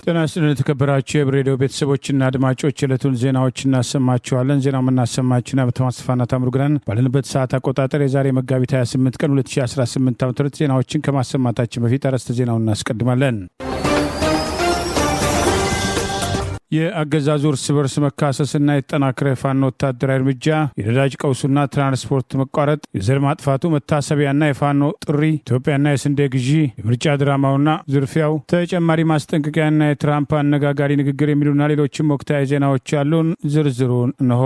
ጤና ይስጥልን የተከበራችሁ የብሬዲዮ ቤተሰቦችና አድማጮች የዕለቱን ዜናዎች እናሰማችኋለን። ዜናው የምናሰማችሁና በተማስፋና ታምሩግራን ባለንበት ሰዓት አቆጣጠር የዛሬ መጋቢት 28 ቀን 2018 ዓ.ም ዜናዎችን ከማሰማታችን በፊት አርዕስተ ዜናውን እናስቀድማለን። የአገዛዙ እርስ በርስ መካሰስና የተጠናከረ የፋኖ ወታደራዊ እርምጃ፣ የነዳጅ ቀውሱና ትራንስፖርት መቋረጥ፣ የዘር ማጥፋቱ መታሰቢያና የፋኖ ጥሪ፣ ኢትዮጵያና የስንዴ ግዢ፣ የምርጫ ድራማውና ዝርፊያው፣ ተጨማሪ ማስጠንቀቂያና የትራምፕ አነጋጋሪ ንግግር የሚሉና ሌሎችም ወቅታዊ ዜናዎች ያሉን ዝርዝሩን እንሆ።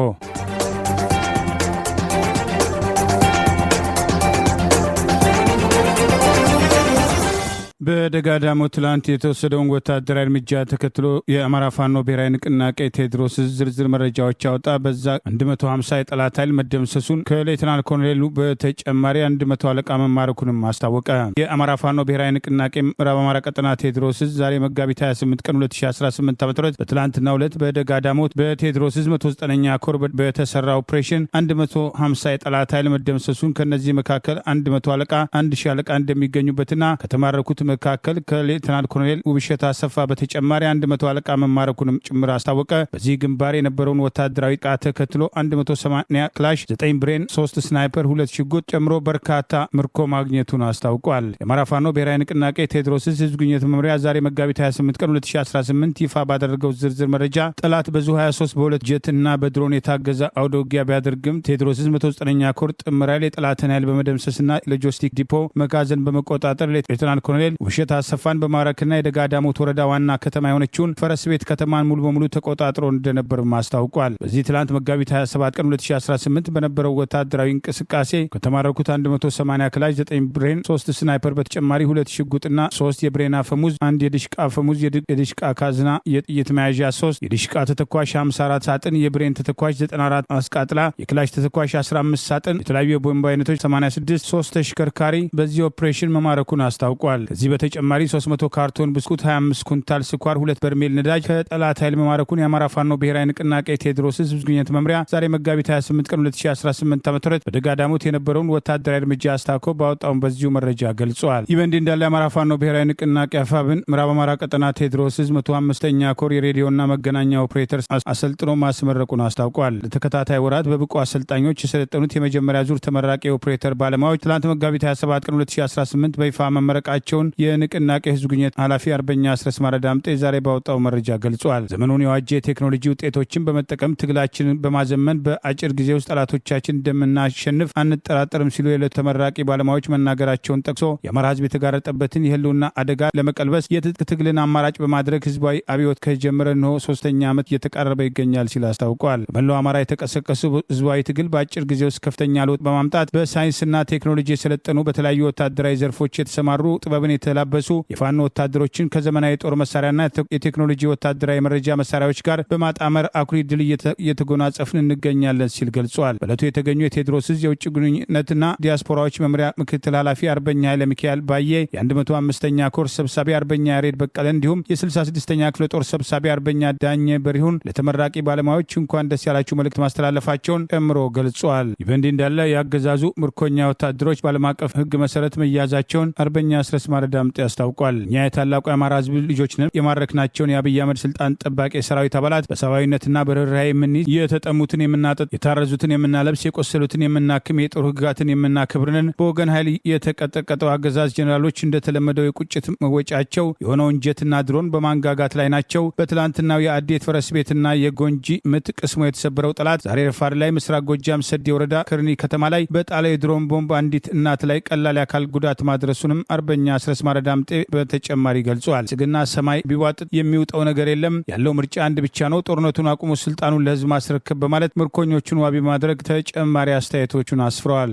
በደጋዳሞት ትላንት የተወሰደውን ወታደራዊ እርምጃ ተከትሎ የአማራ ፋኖ ብሔራዊ ንቅናቄ ቴዎድሮስ ዝርዝር መረጃዎች ያወጣ። በዛ 150 የጠላት ኃይል መደምሰሱን ከሌተናል ኮሎኔሉ በተጨማሪ 100 አለቃ መማረኩንም አስታወቀ። የአማራ ፋኖ ብሔራዊ ንቅናቄ ምዕራብ አማራ ቀጠና ቴዎድሮስ ዛሬ መጋቢት 28 ቀን 2018 ዓ.ም በትላንትናው ዕለት በደጋዳሞት በቴዎድሮስ 109ኛ ኮር በተሰራ ኦፕሬሽን 150 የጠላት ኃይል መደምሰሱን ከነዚህ መካከል 100 አለቃ 1000 አለቃ እንደሚገኙበትና ከተማረኩት መካከል ከሌተናል ኮሎኔል ውብሸት አሰፋ በተጨማሪ 100 አለቃ መማረኩንም ጭምር አስታወቀ። በዚህ ግንባር የነበረውን ወታደራዊ ጥቃት ተከትሎ 180 ክላሽ፣ 9 ብሬን፣ 3 ስናይፐር፣ 2 ሽጉጥ ጨምሮ በርካታ ምርኮ ማግኘቱን አስታውቋል። የአማራ ፋኖ ብሔራዊ ንቅናቄ ቴዎድሮስ ህዝብ ግንኙነት መምሪያ ዛሬ መጋቢት 28 ቀን 2018 ይፋ ባደረገው ዝርዝር መረጃ ጠላት በዙ 23 በሁለት ጀት እና በድሮን የታገዘ አውደ ውጊያ ቢያደርግም ቴዎድሮስ 109ኛ ኮር ጥምር ኃይል የጠላትን ኃይል በመደምሰስና ሎጂስቲክ ዲፖ መጋዘን በመቆጣጠር ሌተናል ኮሎኔል ውብሸት አሰፋን በማረክና የደጋዳሞት ወረዳ ዋና ከተማ የሆነችውን ፈረስ ቤት ከተማን ሙሉ በሙሉ ተቆጣጥሮ እንደነበር አስታውቋል። በዚህ ትላንት መጋቢት 27 ቀን 2018 በነበረው ወታደራዊ እንቅስቃሴ ከተማረኩት 180 ክላሽ፣ 9 ብሬን፣ 3 ስናይፐር በተጨማሪ 2 ሽጉጥና 3 የብሬን አፈሙዝ፣ 1 የድሽቃ አፈሙዝ፣ የድሽቃ ካዝና፣ የጥይት መያዣ 3 የድሽቃ ተተኳሽ 54 ሳጥን፣ የብሬን ተተኳሽ 94 አስቃጥላ፣ የክላሽ ተተኳሽ 15 ሳጥን፣ የተለያዩ የቦምብ አይነቶች 86፣ 3 ተሽከርካሪ በዚህ ኦፕሬሽን መማረኩን አስታውቋል። ከዚህ በተጨማሪ 300 ካርቶን ብስኩት፣ 25 ኩንታል ስኳር፣ 2 በርሜል ነዳጅ ከጠላት ኃይል መማረኩን የአማራ ፋኖ ብሔራዊ ንቅናቄ ቴዎድሮስ ህዝብ ግንኙነት መምሪያ ዛሬ መጋቢት 28 ቀን 2018 ዓ.ም በደጋዳሞት የነበረውን ወታደራዊ እርምጃ አስታኮ ባወጣውን በዚሁ መረጃ ገልጿል። ይህ በእንዲህ እንዳለ የአማራ ፋኖ ብሔራዊ ንቅናቄ አፋብን ምዕራብ አማራ ቀጠና ቴዎድሮስ ህዝብ 105ኛ ኮር የሬዲዮና መገናኛ ኦፕሬተር አሰልጥኖ ማስመረቁን አስታውቋል። ለተከታታይ ወራት በብቁ አሰልጣኞች የሰለጠኑት የመጀመሪያ ዙር ተመራቂ ኦፕሬተር ባለሙያዎች ትላንት መጋቢት 27 ቀን 2018 በይፋ መመረቃቸውን የንቅናቄ ህዝብ ግንኙነት ኃላፊ አርበኛ አስረስ ማረዳምጤ ዛሬ ባወጣው መረጃ ገልጿል። ዘመኑን የዋጀ የቴክኖሎጂ ውጤቶችን በመጠቀም ትግላችንን በማዘመን በአጭር ጊዜ ውስጥ ጠላቶቻችን እንደምናሸንፍ አንጠራጠርም ሲሉ የዕለቱ ተመራቂ ባለሙያዎች መናገራቸውን ጠቅሶ የአማራ ህዝብ የተጋረጠበትን የህልውና አደጋ ለመቀልበስ የትጥቅ ትግልን አማራጭ በማድረግ ህዝባዊ አብዮት ከጀመረ እንሆ 3ኛ ዓመት እየተቃረበ ይገኛል ሲል አስታውቋል። በመላው አማራ የተቀሰቀሱ ህዝባዊ ትግል በአጭር ጊዜ ውስጥ ከፍተኛ ለውጥ በማምጣት በሳይንስና ቴክኖሎጂ የሰለጠኑ በተለያዩ ወታደራዊ ዘርፎች የተሰማሩ ጥበብን የተላበሱ የፋኖ ወታደሮችን ከዘመናዊ ጦር መሳሪያና የቴክኖሎጂ ወታደራዊ መረጃ መሳሪያዎች ጋር በማጣመር አኩሪ ድል እየተጎናጸፍን እንገኛለን ሲል ገልጿል። በዕለቱ የተገኙ የቴዎድሮስ የውጭ ግንኙነትና ዲያስፖራዎች መምሪያ ምክትል ኃላፊ አርበኛ ኃይለ ሚካኤል ባዬ፣ የ105ኛ ኮር ሰብሳቢ አርበኛ ያሬድ በቀለ እንዲሁም የ66ኛ ክፍለ ጦር ሰብሳቢ አርበኛ ዳኘ በሪሁን ለተመራቂ ባለሙያዎች እንኳን ደስ ያላችሁ መልእክት ማስተላለፋቸውን ጨምሮ ገልጿል። ይህ በእንዲህ እንዳለ የአገዛዙ ምርኮኛ ወታደሮች በዓለም አቀፍ ህግ መሰረት መያዛቸውን አርበኛ አስረስ ማረዳምጤ ያስታውቋል። እኛ የታላቁ የአማራ ህዝብ ልጆች ነን። የማረክናቸውን የአብይ አህመድ ስልጣን ጠባቂ የሰራዊት አባላት በሰብአዊነትና በርህራሄ የምንይዝ፣ የተጠሙትን የምናጠጥ፣ የታረዙትን የምናለብስ፣ የቆሰሉትን የምናክም፣ የጦር ህግጋትን የምናከብርንን በወገን ኃይል የተቀጠቀጠው አገዛዝ ጀኔራሎች እንደተለመደው የቁጭት መወጫቸው የሆነውን ጀትና ድሮን በማንጋጋት ላይ ናቸው። በትላንትናው የአዴት ፈረስ ቤትና የጎንጂ ምት ቅስሞ የተሰበረው ጠላት ዛሬ ረፋድ ላይ ምስራቅ ጎጃም ሰዴ ወረዳ ክርኒ ከተማ ላይ በጣለ የድሮን ቦምብ አንዲት እናት ላይ ቀላል የአካል ጉዳት ማድረሱንም አርበኛ አስረስ ማረዳምጤ በተጨማሪ ገልጿል። ስግና ሰማይ ቢዋጥጥ የሚውጠው ነገር የለም፣ ያለው ምርጫ አንድ ብቻ ነው፣ ጦርነቱን አቁሞ ስልጣኑን ለህዝብ ማስረከብ በማለት ምርኮኞቹን ዋቢ ማድረግ ተጨማሪ አስተያየቶቹን አስፍረዋል።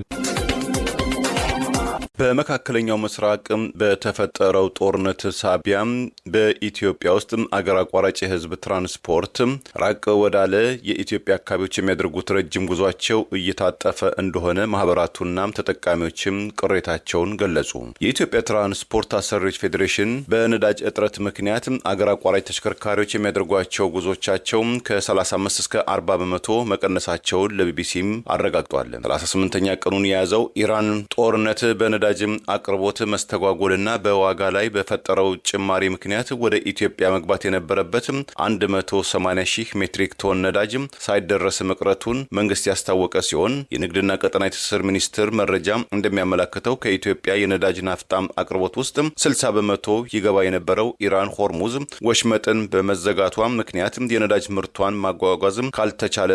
በመካከለኛው ምስራቅ በተፈጠረው ጦርነት ሳቢያም በኢትዮጵያ ውስጥ አገር አቋራጭ የህዝብ ትራንስፖርት ራቅ ወዳለ የኢትዮጵያ አካባቢዎች የሚያደርጉት ረጅም ጉዟቸው እየታጠፈ እንደሆነ ማህበራቱና ተጠቃሚዎችም ቅሬታቸውን ገለጹ። የኢትዮጵያ ትራንስፖርት አሰሪዎች ፌዴሬሽን በነዳጅ እጥረት ምክንያት አገር አቋራጭ ተሽከርካሪዎች የሚያደርጓቸው ጉዞቻቸው ከ35 እስከ 40 በመቶ መቀነሳቸውን ለቢቢሲም አረጋግጧል። 38ኛ ቀኑን የያዘው ኢራን ጦርነት በነዳጅ የነዳጅ አቅርቦት መስተጓጎልና በዋጋ ላይ በፈጠረው ጭማሪ ምክንያት ወደ ኢትዮጵያ መግባት የነበረበት 180 ሺህ ሜትሪክ ቶን ነዳጅ ሳይደረስ መቅረቱን መንግስት ያስታወቀ ሲሆን የንግድና ቀጠናዊ ትስስር ሚኒስቴር መረጃ እንደሚያመለክተው ከኢትዮጵያ የነዳጅ ናፍጣ አቅርቦት ውስጥ 60 በመቶ ይገባ የነበረው ኢራን ሆርሙዝ ወሽመጥን በመዘጋቷ ምክንያት የነዳጅ ምርቷን ማጓጓዝ ካልተቻለ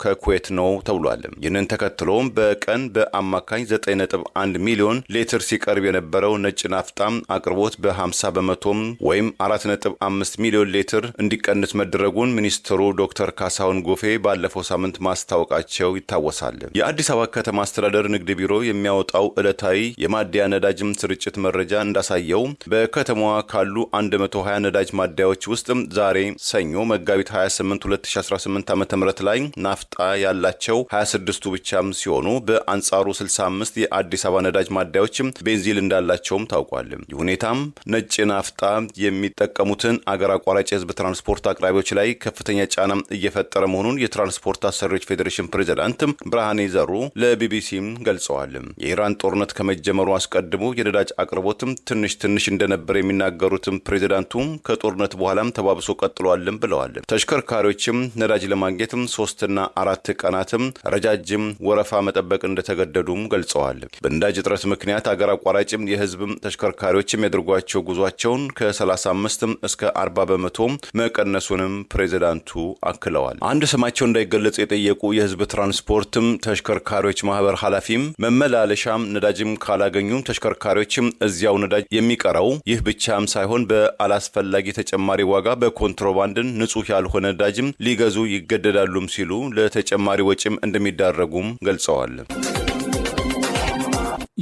ከኩዌት ነው ተብሏል። ይህንን ተከትሎ በቀን በአማካኝ 9.1 ሚሊዮን ሊትር ሲቀርብ የነበረው ነጭ ናፍጣ አቅርቦት በ50 በመቶ ወይም 4.5 ሚሊዮን ሊትር እንዲቀንስ መደረጉን ሚኒስትሩ ዶክተር ካሳሁን ጎፌ ባለፈው ሳምንት ማስታወቃቸው ይታወሳል። የአዲስ አበባ ከተማ አስተዳደር ንግድ ቢሮ የሚያወጣው ዕለታዊ የማደያ ነዳጅ ስርጭት መረጃ እንዳሳየው በከተማዋ ካሉ 120 ነዳጅ ማደያዎች ውስጥ ዛሬ ሰኞ መጋቢት 28 2018 ዓ.ም ላይ ናፍጣ ያላቸው 26ቱ ብቻ ሲሆኑ በአንጻሩ 65 የአዲስ አበባ ነዳጅ ማደያዎች ቤንዚል እንዳላቸውም ታውቋል። ይህ ሁኔታም ነጭ ናፍጣ የሚጠቀሙትን አገር አቋራጭ የህዝብ ትራንስፖርት አቅራቢዎች ላይ ከፍተኛ ጫና እየፈጠረ መሆኑን የትራንስፖርት አሰሪዎች ፌዴሬሽን ፕሬዝዳንት ብርሃኔ ዘሩ ለቢቢሲ ገልጸዋል። የኢራን ጦርነት ከመጀመሩ አስቀድሞ የነዳጅ አቅርቦትም ትንሽ እንደነበር የሚናገሩትም ፕሬዝዳንቱ ከጦርነት በኋላም ተባብሶ ቀጥሏልም ብለዋል። ተሽከርካሪዎችም ነዳጅ ለማግኘትም 3 እና 4 ቀናትም ረጃጅም ወረፋ መጠበቅ እንደተገደዱም ገልጸዋል። በነዳጅ እጥረት ምክንያት አገር አቋራጭ የህዝብ ተሽከርካሪዎች የሚያደርጓቸው ጉዟቸውን ከ35 እስከ 40 በመቶ መቀነሱንም ፕሬዝዳንቱ አክለዋል። አንድ ስማቸው እንዳይገለጽ የጠየቁ የህዝብ ትራንስፖርትም ተሽከርካሪዎች ማህበር ኃላፊም መመላለሻም ነዳጅም ካላገኙም ተሽከርካሪዎችም እዚያው ነዳጅ የሚቀረው ይህ ብቻም ሳይሆን በአላስፈላጊ ተጨማሪ ዋጋ በኮንትሮባንድን ንጹህ ያልሆነ ነዳጅም ሊገዙ ይገደዳሉም ሲሉ ለተጨማሪ ወጪም እንደሚዳረጉም ገልጸዋል።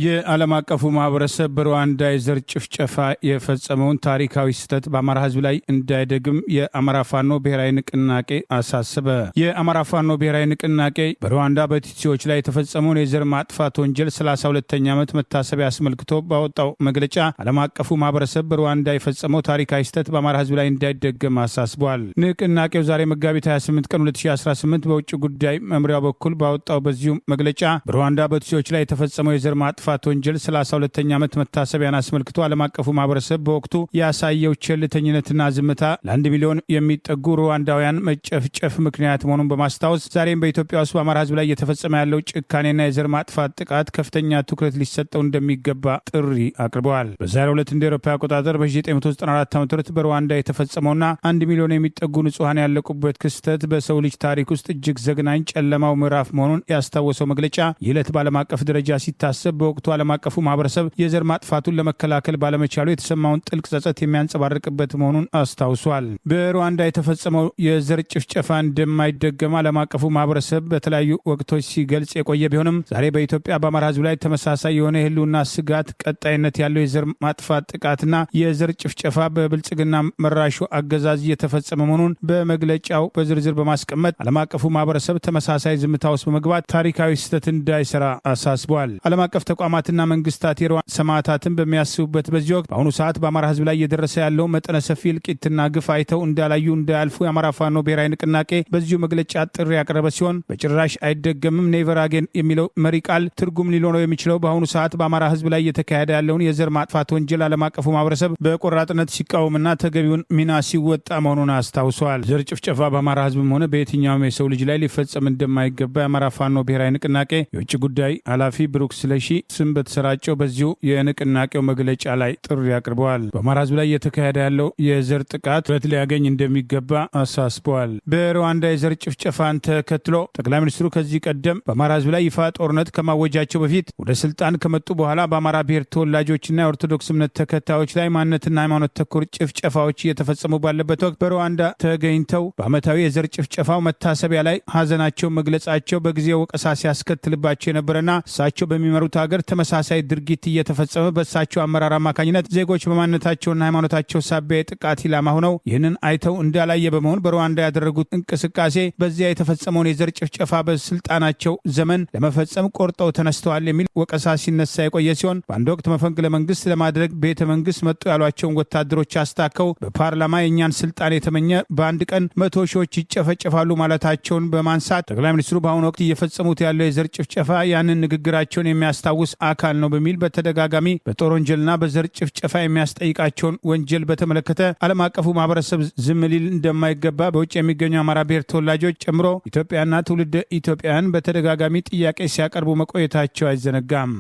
የዓለም አቀፉ ማህበረሰብ በሩዋንዳ የዘር ጭፍጨፋ የፈጸመውን ታሪካዊ ስህተት በአማራ ህዝብ ላይ እንዳይደግም የአማራ ፋኖ ብሔራዊ ንቅናቄ አሳሰበ። የአማራ ፋኖ ብሔራዊ ንቅናቄ በሩዋንዳ በቱትሲዎች ላይ የተፈጸመውን የዘር ማጥፋት ወንጀል 32ኛ ዓመት መታሰቢያ አስመልክቶ ባወጣው መግለጫ ዓለም አቀፉ ማህበረሰብ በሩዋንዳ የፈጸመው ታሪካዊ ስህተት በአማራ ህዝብ ላይ እንዳይደገም አሳስቧል። ንቅናቄው ዛሬ መጋቢት 28 ቀን 2018 በውጭ ጉዳይ መምሪያው በኩል ባወጣው በዚሁ መግለጫ በሩዋንዳ በቱትሲዎች ላይ የተፈጸመው የዘር ማጥፋት ወንጀል 32ኛ ዓመት መታሰቢያን አስመልክቶ ዓለም አቀፉ ማህበረሰብ በወቅቱ ያሳየው ቸልተኝነትና ዝምታ ለ1 ሚሊዮን የሚጠጉ ሩዋንዳውያን መጨፍጨፍ ምክንያት መሆኑን በማስታወስ ዛሬም በኢትዮጵያ ውስጥ በአማራ ህዝብ ላይ እየተፈጸመ ያለው ጭካኔና የዘር ማጥፋት ጥቃት ከፍተኛ ትኩረት ሊሰጠው እንደሚገባ ጥሪ አቅርበዋል። በዛሬው ዕለት እንደ አውሮፓ አቆጣጠር በ1994 ዓ.ም በሩዋንዳ የተፈጸመውና 1 ሚሊዮን የሚጠጉ ንጹሐን ያለቁበት ክስተት በሰው ልጅ ታሪክ ውስጥ እጅግ ዘግናኝ ጨለማው ምዕራፍ መሆኑን ያስታወሰው መግለጫ ይህ ዕለት በዓለም አቀፍ ደረጃ ሲታሰብ በወቅቱ ዓለም አቀፉ ማህበረሰብ የዘር ማጥፋቱን ለመከላከል ባለመቻሉ የተሰማውን ጥልቅ ጸጸት የሚያንጸባርቅበት መሆኑን አስታውሷል። በሩዋንዳ የተፈጸመው የዘር ጭፍጨፋ እንደማይደገም ዓለም አቀፉ ማህበረሰብ በተለያዩ ወቅቶች ሲገልጽ የቆየ ቢሆንም ዛሬ በኢትዮጵያ በአማራ ህዝብ ላይ ተመሳሳይ የሆነ የህልውና ስጋት፣ ቀጣይነት ያለው የዘር ማጥፋት ጥቃትና የዘር ጭፍጨፋ በብልጽግና መራሹ አገዛዝ እየተፈጸመ መሆኑን በመግለጫው በዝርዝር በማስቀመጥ ዓለም አቀፉ ማህበረሰብ ተመሳሳይ ዝምታ ውስጥ በመግባት ታሪካዊ ስህተት እንዳይሰራ አሳስቧል። ዓለም አቀፍ ተቋማትና መንግስታት የሩዋንዳ ሰማዕታትን በሚያስቡበት በዚህ ወቅት በአሁኑ ሰዓት በአማራ ህዝብ ላይ እየደረሰ ያለው መጠነ ሰፊ እልቂትና ግፍ አይተው እንዳላዩ እንዳያልፉ የአማራ ፋኖ ብሔራዊ ንቅናቄ በዚሁ መግለጫ ጥሪ ያቀረበ ሲሆን በጭራሽ አይደገምም ኔቨር አጌን የሚለው መሪ ቃል ትርጉም ሊኖረው የሚችለው በአሁኑ ሰዓት በአማራ ህዝብ ላይ እየተካሄደ ያለውን የዘር ማጥፋት ወንጀል ዓለም አቀፉ ማህበረሰብ በቆራጥነት ሲቃወምና ተገቢውን ሚና ሲወጣ መሆኑን አስታውሰዋል። ዘር ጭፍጨፋ በአማራ ህዝብም ሆነ በየትኛውም የሰው ልጅ ላይ ሊፈጸም እንደማይገባ የአማራ ፋኖ ብሔራዊ ንቅናቄ የውጭ ጉዳይ ኃላፊ ብሩክ ስለሺ ስም በተሰራጨው በዚሁ የንቅናቄው መግለጫ ላይ ጥሪ አቅርበዋል። በአማራ ህዝብ ላይ እየተካሄደ ያለው የዘር ጥቃት ትኩረት ሊያገኝ እንደሚገባ አሳስበዋል። በሩዋንዳ የዘር ጭፍጨፋን ተከትሎ ጠቅላይ ሚኒስትሩ ከዚህ ቀደም በአማራ ህዝብ ላይ ይፋ ጦርነት ከማወጃቸው በፊት ወደ ስልጣን ከመጡ በኋላ በአማራ ብሔር ተወላጆችና የኦርቶዶክስ እምነት ተከታዮች ላይ ማንነትና ሃይማኖት ተኮር ጭፍጨፋዎች እየተፈጸሙ ባለበት ወቅት በሩዋንዳ ተገኝተው በዓመታዊ የዘር ጭፍጨፋው መታሰቢያ ላይ ሀዘናቸው መግለጻቸው በጊዜው ወቀሳ ሲያስከትልባቸው የነበረና እሳቸው በሚመሩት ሀገር ተመሳሳይ ድርጊት እየተፈጸመ በእሳቸው አመራር አማካኝነት ዜጎች በማንነታቸውና ሃይማኖታቸው ሳቢያ የጥቃት ኢላማ ሆነው ይህንን አይተው እንዳላየ በመሆን በሩዋንዳ ያደረጉት እንቅስቃሴ በዚያ የተፈጸመውን የዘር ጭፍጨፋ በስልጣናቸው ዘመን ለመፈጸም ቆርጠው ተነስተዋል የሚል ወቀሳ ሲነሳ የቆየ ሲሆን በአንድ ወቅት መፈንቅለ መንግስት ለማድረግ ቤተ መንግስት መጡ ያሏቸውን ወታደሮች አስታከው በፓርላማ የእኛን ስልጣን የተመኘ በአንድ ቀን 100 ሺዎች ይጨፈጨፋሉ ማለታቸውን በማንሳት ጠቅላይ ሚኒስትሩ በአሁኑ ወቅት እየፈጸሙት ያለው የዘር ጭፍጨፋ ያንን ንግግራቸውን የሚያስታውስ ቴዎድሮስ አካል ነው በሚል በተደጋጋሚ በጦር ወንጀልና በዘር ጭፍጨፋ የሚያስጠይቃቸውን ወንጀል በተመለከተ ዓለም አቀፉ ማህበረሰብ ዝም ሊል እንደማይገባ በውጭ የሚገኙ አማራ ብሔር ተወላጆች ጨምሮ ኢትዮጵያና ትውልደ ኢትዮጵያውያን በተደጋጋሚ ጥያቄ ሲያቀርቡ መቆየታቸው አይዘነጋም።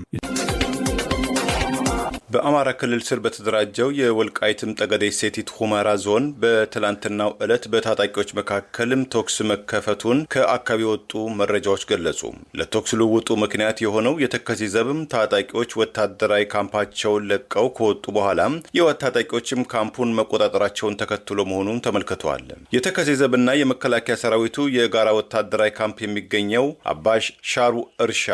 በአማራ ክልል ስር በተደራጀው የወልቃይትም ጠገዴ ሰቲት ሁመራ ዞን በትላንትናው ዕለት በታጣቂዎች መካከልም ተኩስ መከፈቱን ከአካባቢ የወጡ መረጃዎች ገለጹ። ለተኩስ ልውውጡ ምክንያት የሆነው የተከዜ ዘብም ታጣቂዎች ወታደራዊ ካምፓቸውን ለቀው ከወጡ በኋላ የታጣቂዎችም ካምፑን መቆጣጠራቸውን ተከትሎ መሆኑን ተመልክተዋል። የተከዜ ዘብና የመከላከያ ሰራዊቱ የጋራ ወታደራዊ ካምፕ የሚገኘው አባሽ ሻሩ እርሻ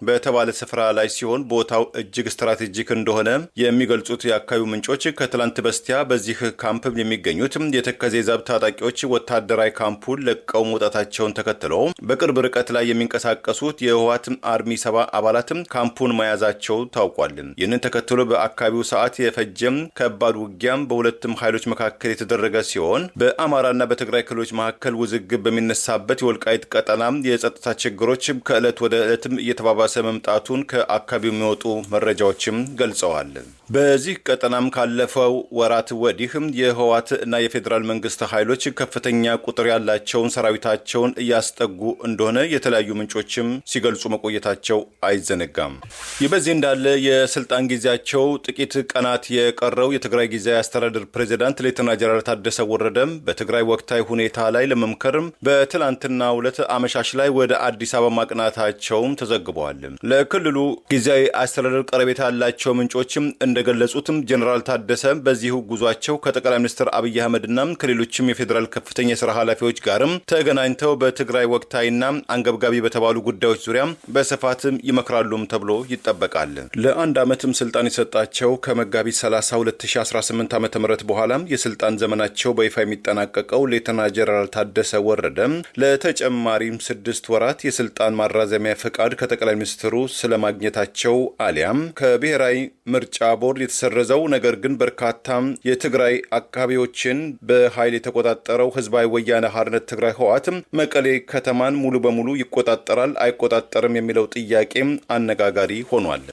በተባለ ስፍራ ላይ ሲሆን ቦታው እጅግ ስትራቴጂክ እንደሆነ የሚገልጹት የአካባቢው ምንጮች ከትላንት በስቲያ በዚህ ካምፕ የሚገኙት የተከዜ ዘብ ታጣቂዎች ወታደራዊ ካምፑን ለቀው መውጣታቸውን ተከትሎ በቅርብ ርቀት ላይ የሚንቀሳቀሱት የህወሓት አርሚ 70 አባላት ካምፑን መያዛቸው ታውቋል። ይህንን ተከትሎ በአካባቢው ሰዓት የፈጀም ከባድ ውጊያም በሁለቱም ኃይሎች መካከል የተደረገ ሲሆን በአማራና በትግራይ ክልሎች መካከል ውዝግብ በሚነሳበት የወልቃይት ቀጠና የጸጥታ ችግሮች ከዕለት ወደ ዕለትም እየተባባሰ መምጣቱን ከአካባቢው የሚወጡ መረጃዎችም ገልጸዋል። በዚህ ቀጠናም ካለፈው ወራት ወዲህም የህወሓት እና የፌዴራል መንግስት ኃይሎች ከፍተኛ ቁጥር ያላቸውን ሰራዊታቸውን እያስጠጉ እንደሆነ የተለያዩ ምንጮችም ሲገልጹ መቆየታቸው አይዘነጋም። ይህ በዚህ እንዳለ የስልጣን ጊዜያቸው ጥቂት ቀናት የቀረው የትግራይ ጊዜያዊ አስተዳደር ፕሬዝዳንት ሌተና ጀነራል ታደሰ ወረደም በትግራይ ወቅታዊ ሁኔታ ላይ ለመምከርም በትላንትናው ዕለት አመሻሽ ላይ ወደ አዲስ አበባ ማቅናታቸውም ተዘግበዋል። ለክልሉ ጊዜያዊ አስተዳደር ቀረቤታ ያላቸው ምንጮችም እንደገለጹትም ጀነራል ታደሰ በዚሁ ጉዟቸው ከጠቅላይ ሚኒስትር አብይ አህመድና ከሌሎችም የፌዴራል ከፍተኛ የሥራ ኃላፊዎች ጋርም ተገናኝተው በትግራይ ወቅታዊና አንገብጋቢ በተባሉ ጉዳዮች ዙሪያ በስፋትም ይመክራሉም ተብሎ ይጠበቃል። ለአንድ ዓመትም ስልጣን የሰጣቸው ከመጋቢት 30 2018 ዓ.ም በኋላ የስልጣን ዘመናቸው በይፋ የሚጠናቀቀው ሌተና ጀነራል ታደሰ ወረደ ለተጨማሪም 6 ወራት የስልጣን ማራዘሚያ ፈቃድ ከጠቅላይ ሚኒስትሩ ስለማግኘታቸው አሊያም ከብሔራዊ ምርጫ ቦርድ የተሰረዘው ነገር ግን በርካታ የትግራይ አካባቢዎችን በኃይል የተቆጣጠረው ህዝባዊ ወያነ ሓርነት ትግራይ ህወሓት መቀሌ ከተማን ሙሉ በሙሉ ይቆጣጠራል አይቆጣጠርም የሚለው ጥያቄም አነጋጋሪ ሆኗል።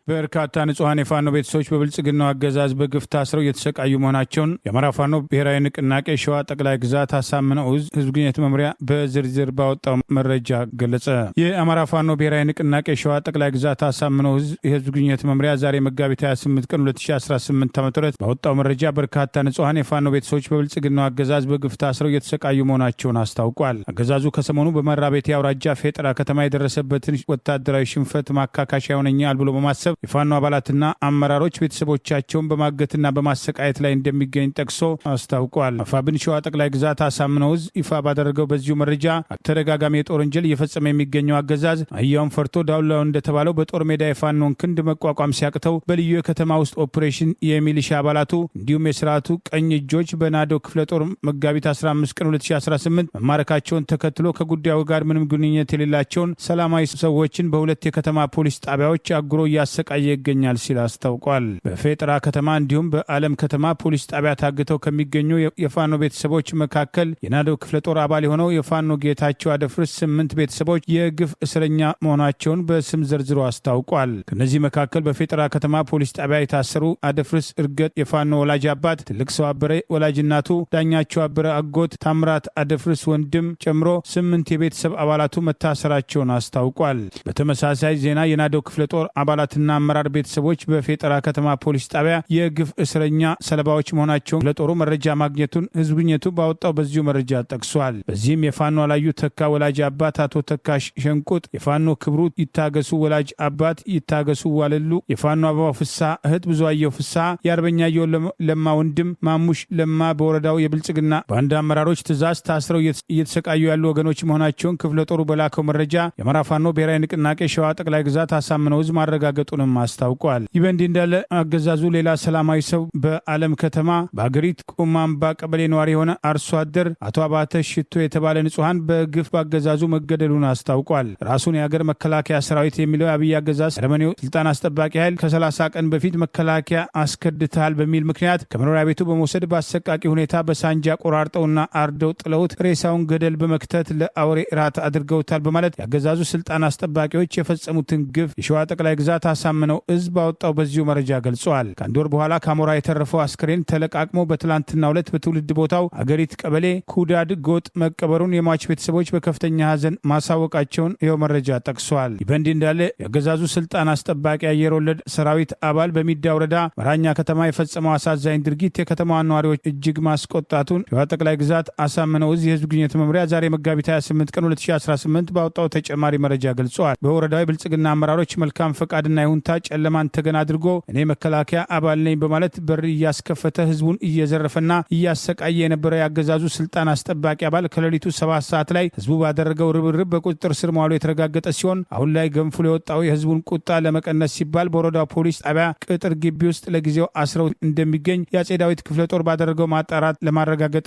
በርካታ ንጹሐን የፋኖ ቤተሰቦች በብልጽግናው አገዛዝ በግፍ ታስረው እየተሰቃዩ መሆናቸውን የአማራ ፋኖ ብሔራዊ ንቅናቄ ሸዋ ጠቅላይ ግዛት አሳምነው ዕዝ ህዝብ ግንኙነት መምሪያ በዝርዝር ባወጣው መረጃ ገለጸ። የአማራ ፋኖ ብሔራዊ ንቅናቄ ሸዋ ጠቅላይ ግዛት አሳምነው ዕዝ የህዝብ ግንኙነት መምሪያ ዛሬ መጋቢት 28 ቀን 2018 ዓ.ም ባወጣው መረጃ በርካታ ንጹሐን የፋኖ ቤተሰቦች በብልጽግናው አገዛዝ በግፍ ታስረው እየተሰቃዩ መሆናቸውን አስታውቋል። አገዛዙ ከሰሞኑ በመራቤቴ አውራጃ ፌጠራ ከተማ የደረሰበትን ወታደራዊ ሽንፈት ማካካሻ ይሆነኛል ብሎ በማሰብ የፋኖ አባላትና አመራሮች ቤተሰቦቻቸውን በማገትና በማሰቃየት ላይ እንደሚገኝ ጠቅሶ አስታውቋል። አፋብን ሸዋ ጠቅላይ ግዛት አሳምነው ዕዝ ይፋ ባደረገው በዚሁ መረጃ ተደጋጋሚ የጦር ወንጀል እየፈጸመ የሚገኘው አገዛዝ አህያውን ፈርቶ ዳውላው እንደተባለው በጦር ሜዳ የፋኖን ክንድ መቋቋም ሲያቅተው በልዩ የከተማ ውስጥ ኦፕሬሽን የሚሊሻ አባላቱ እንዲሁም የስርዓቱ ቀኝ እጆች በናዶ ክፍለ ጦር መጋቢት 15 ቀን 2018 መማረካቸውን ተከትሎ ከጉዳዩ ጋር ምንም ግንኙነት የሌላቸውን ሰላማዊ ሰዎችን በሁለት የከተማ ፖሊስ ጣቢያዎች አጉሮ እያሰቃየ ይገኛል ሲል አስታውቋል። በፌጠራ ከተማ እንዲሁም በአለም ከተማ ፖሊስ ጣቢያ ታግተው ከሚገኙ የፋኖ ቤተሰቦች መካከል የናዶ ክፍለ ጦር አባል የሆነው የፋኖ ጌታቸው አደፍርስ 8 ቤተሰቦች የግፍ እስረኛ መሆናቸውን በስም ዘርዝሮ አስታውቋል። ከነዚህ መካከል በፌጠራ ከተማ ፖሊስ ጣቢያ የታሰሩ አደፍርስ እርገጥ የፋኖ ወላጅ አባት፣ ትልቅ ሰው አበረ ወላጅ እናቱ፣ ዳኛቸው አበረ አጎት፣ ታምራት አደፍርስ ወንድም ጨምሮ 8 የቤተሰብ አባላቱ መታሰራቸውን አስታውቋል። በተመሳሳይ ዜና የናዶ ክፍለ ጦር አባላትና አመራር ቤተሰቦች በፌጠራ ከተማ ፖሊስ ጣቢያ የግፍ እስረኛ ሰለባዎች መሆናቸውን ለጦሩ መረጃ ማግኘቱን ህዝብ ግንኙነቱ ባወጣው በዚሁ መረጃ ጠቅሷል። በዚህም የፋኖ አላዩ ተካ ወላጅ አባት አቶ ተካሽ ሸንቁጥ፣ የፋኖ ክብሩ ይታገሱ ወላጅ አባት ይታገሱ ዋለሉ፣ የፋኖ አበባው ፍሳ እህት ብዙአየሁ ፍሳ፣ የአርበኛየሁ ለማ ወንድም ማሙሽ ለማ በወረዳው የብልጽግና ባንዳ አመራሮች ትእዛዝ ታስረው እየተሰቃዩ ያሉ ወገኖች መሆናቸውን ክፍለ ጦሩ በላከው መረጃ የአማራ ፋኖ ብሔራዊ ንቅናቄ ሸዋ ጠቅላይ ግዛት አሳምነው ዕዝ ማረጋገጡን መለወጡንም አስታውቋል። ይህ በእንዲህ እንዳለ አገዛዙ ሌላ ሰላማዊ ሰው በአለም ከተማ በአገሪት ቁማምባ ቀበሌ ነዋሪ የሆነ አርሶ አደር አቶ አባተ ሽቶ የተባለ ንጹሐን በግፍ በአገዛዙ መገደሉን አስታውቋል። ራሱን የሀገር መከላከያ ሰራዊት የሚለው የአብይ አገዛዝ አረመኔው ስልጣን አስጠባቂ ኃይል ከ30 ቀን በፊት መከላከያ አስከድተሃል በሚል ምክንያት ከመኖሪያ ቤቱ በመውሰድ በአሰቃቂ ሁኔታ በሳንጃ ቆራርጠውና አርደው ጥለውት ሬሳውን ገደል በመክተት ለአውሬ ራት አድርገውታል በማለት የአገዛዙ ስልጣን አስጠባቂዎች የፈጸሙትን ግፍ የሸዋ ጠቅላይ ግዛት አሳምነው እዝ ባወጣው በዚሁ መረጃ ገልጿል። ከአንድ ወር በኋላ ከአሞራ የተረፈው አስክሬን ተለቃቅሞ በትላንትናው ዕለት በትውልድ ቦታው አገሪት ቀበሌ ኩዳድ ጎጥ መቀበሩን የሟች ቤተሰቦች በከፍተኛ ሐዘን ማሳወቃቸውን ይኸው መረጃ ጠቅሷል። ይህ በእንዲህ እንዳለ የአገዛዙ ስልጣን አስጠባቂ አየር ወለድ ሰራዊት አባል በሚዳ ወረዳ መራኛ ከተማ የፈጸመው አሳዛኝ ድርጊት የከተማዋን ነዋሪዎች እጅግ ማስቆጣቱን ሸዋ ጠቅላይ ግዛት አሳምነው እዝ የህዝብ ግንኙነት መምሪያ ዛሬ መጋቢት 28 ቀን 2018 ባወጣው ተጨማሪ መረጃ ገልጿል። በወረዳው የብልጽግና አመራሮች መልካም ፈቃድና ይሁንታ ጨለማን ተገን አድርጎ እኔ መከላከያ አባል ነኝ በማለት በር እያስከፈተ ህዝቡን እየዘረፈና እያሰቃየ የነበረ የአገዛዙ ስልጣን አስጠባቂ አባል ከሌሊቱ 7 ሰዓት ላይ ህዝቡ ባደረገው ርብርብ በቁጥጥር ስር መዋሉ የተረጋገጠ ሲሆን አሁን ላይ ገንፍሎ የወጣው የህዝቡን ቁጣ ለመቀነስ ሲባል በወረዳው ፖሊስ ጣቢያ ቅጥር ግቢ ውስጥ ለጊዜው አስረው እንደሚገኝ የአጼ ዳዊት ክፍለ ጦር ባደረገው ማጣራት ለማረጋገጥ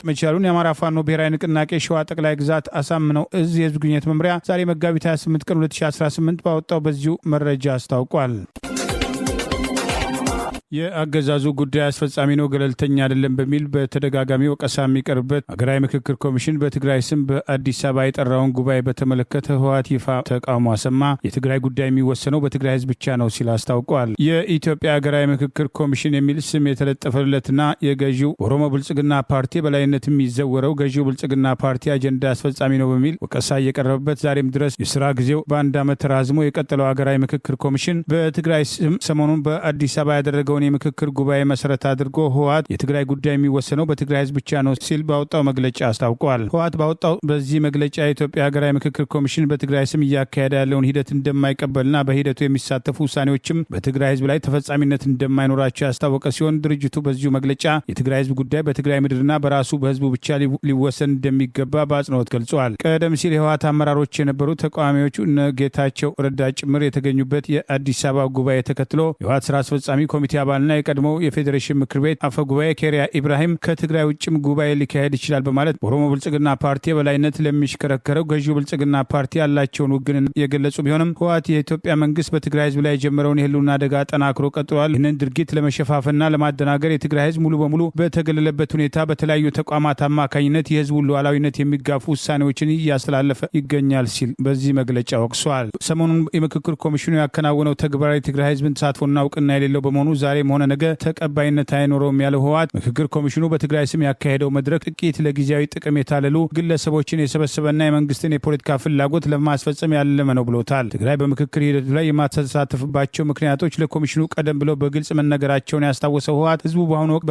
መቻሉን የአማራ ፋኖ ብሔራዊ ንቅናቄ ሸዋ ጠቅላይ ግዛት አሳምነው እዝ የህዝብ ግንኙነት መምሪያ ዛሬ መጋቢት 28 ቀን 2018 ባወጣው በዚሁ መረጃ አስታውቋል። የአገዛዙ ጉዳይ አስፈጻሚ ነው፣ ገለልተኛ አይደለም በሚል በተደጋጋሚ ወቀሳ የሚቀርብበት ሀገራዊ ምክክር ኮሚሽን በትግራይ ስም በአዲስ አበባ የጠራውን ጉባኤ በተመለከተ ህወሓት ይፋ ተቃውሞ አሰማ። የትግራይ ጉዳይ የሚወሰነው በትግራይ ህዝብ ብቻ ነው ሲል አስታውቋል። የኢትዮጵያ ሀገራዊ ምክክር ኮሚሽን የሚል ስም የተለጠፈለትና የገዢው ኦሮሞ ብልጽግና ፓርቲ በላይነት የሚዘወረው ገዢው ብልጽግና ፓርቲ አጀንዳ አስፈጻሚ ነው በሚል ወቀሳ እየቀረበበት ዛሬም ድረስ የስራ ጊዜው በአንድ ዓመት ተራዝሞ የቀጠለው ሀገራዊ ምክክር ኮሚሽን በትግራይ ስም ሰሞኑን በአዲስ አበባ ያደረገው የምክክር ጉባኤ መሰረት አድርጎ ህወሓት የትግራይ ጉዳይ የሚወሰነው በትግራይ ህዝብ ብቻ ነው ሲል ባወጣው መግለጫ አስታውቋል። ህወሓት ባወጣው በዚህ መግለጫ የኢትዮጵያ ሀገራዊ ምክክር ኮሚሽን በትግራይ ስም እያካሄደ ያለውን ሂደት እንደማይቀበልና በሂደቱ የሚሳተፉ ውሳኔዎችም በትግራይ ህዝብ ላይ ተፈጻሚነት እንደማይኖራቸው ያስታወቀ ሲሆን ድርጅቱ በዚሁ መግለጫ የትግራይ ህዝብ ጉዳይ በትግራይ ምድርና በራሱ በህዝቡ ብቻ ሊወሰን እንደሚገባ በአጽንኦት ገልጿል። ቀደም ሲል የህወሓት አመራሮች የነበሩ ተቃዋሚዎቹ እነ ጌታቸው ረዳ ጭምር የተገኙበት የአዲስ አበባ ጉባኤ ተከትሎ የህወሓት ስራ አስፈጻሚ ኮሚቴ አባልና የቀድሞው የፌዴሬሽን ምክር ቤት አፈ ጉባኤ ኬሪያ ኢብራሂም ከትግራይ ውጭም ጉባኤ ሊካሄድ ይችላል በማለት በኦሮሞ ብልጽግና ፓርቲ በላይነት ለሚሽከረከረው ገዢው ብልጽግና ፓርቲ ያላቸውን ውግንና የገለጹ ቢሆንም ህወሓት የኢትዮጵያ መንግስት በትግራይ ህዝብ ላይ የጀመረውን የህልውና አደጋ ጠናክሮ ቀጥሏል። ይህንን ድርጊት ለመሸፋፈንና ለማደናገር የትግራይ ህዝብ ሙሉ በሙሉ በተገለለበት ሁኔታ በተለያዩ ተቋማት አማካኝነት የህዝቡን ሉዓላዊነት የሚጋፉ ውሳኔዎችን እያስተላለፈ ይገኛል ሲል በዚህ መግለጫ ወቅሷል። ሰሞኑን የምክክር ኮሚሽኑ ያከናወነው ተግባራዊ ትግራይ ህዝብን ተሳትፎና እውቅና የሌለው በመሆኑ ዛሬም ሆነ ነገ ተቀባይነት አይኖረውም ያለው ህወሓት ምክክር ኮሚሽኑ በትግራይ ስም ያካሄደው መድረክ ጥቂት ለጊዜያዊ ጥቅም የታለሉ ግለሰቦችን የሰበሰበና የመንግስትን የፖለቲካ ፍላጎት ለማስፈጸም ያለመ ነው ብሎታል። ትግራይ በምክክር ሂደቱ ላይ የማትሳተፍባቸው ምክንያቶች ለኮሚሽኑ ቀደም ብለው በግልጽ መነገራቸውን ያስታወሰው ህወሓት ህዝቡ በአሁኑ ወቅት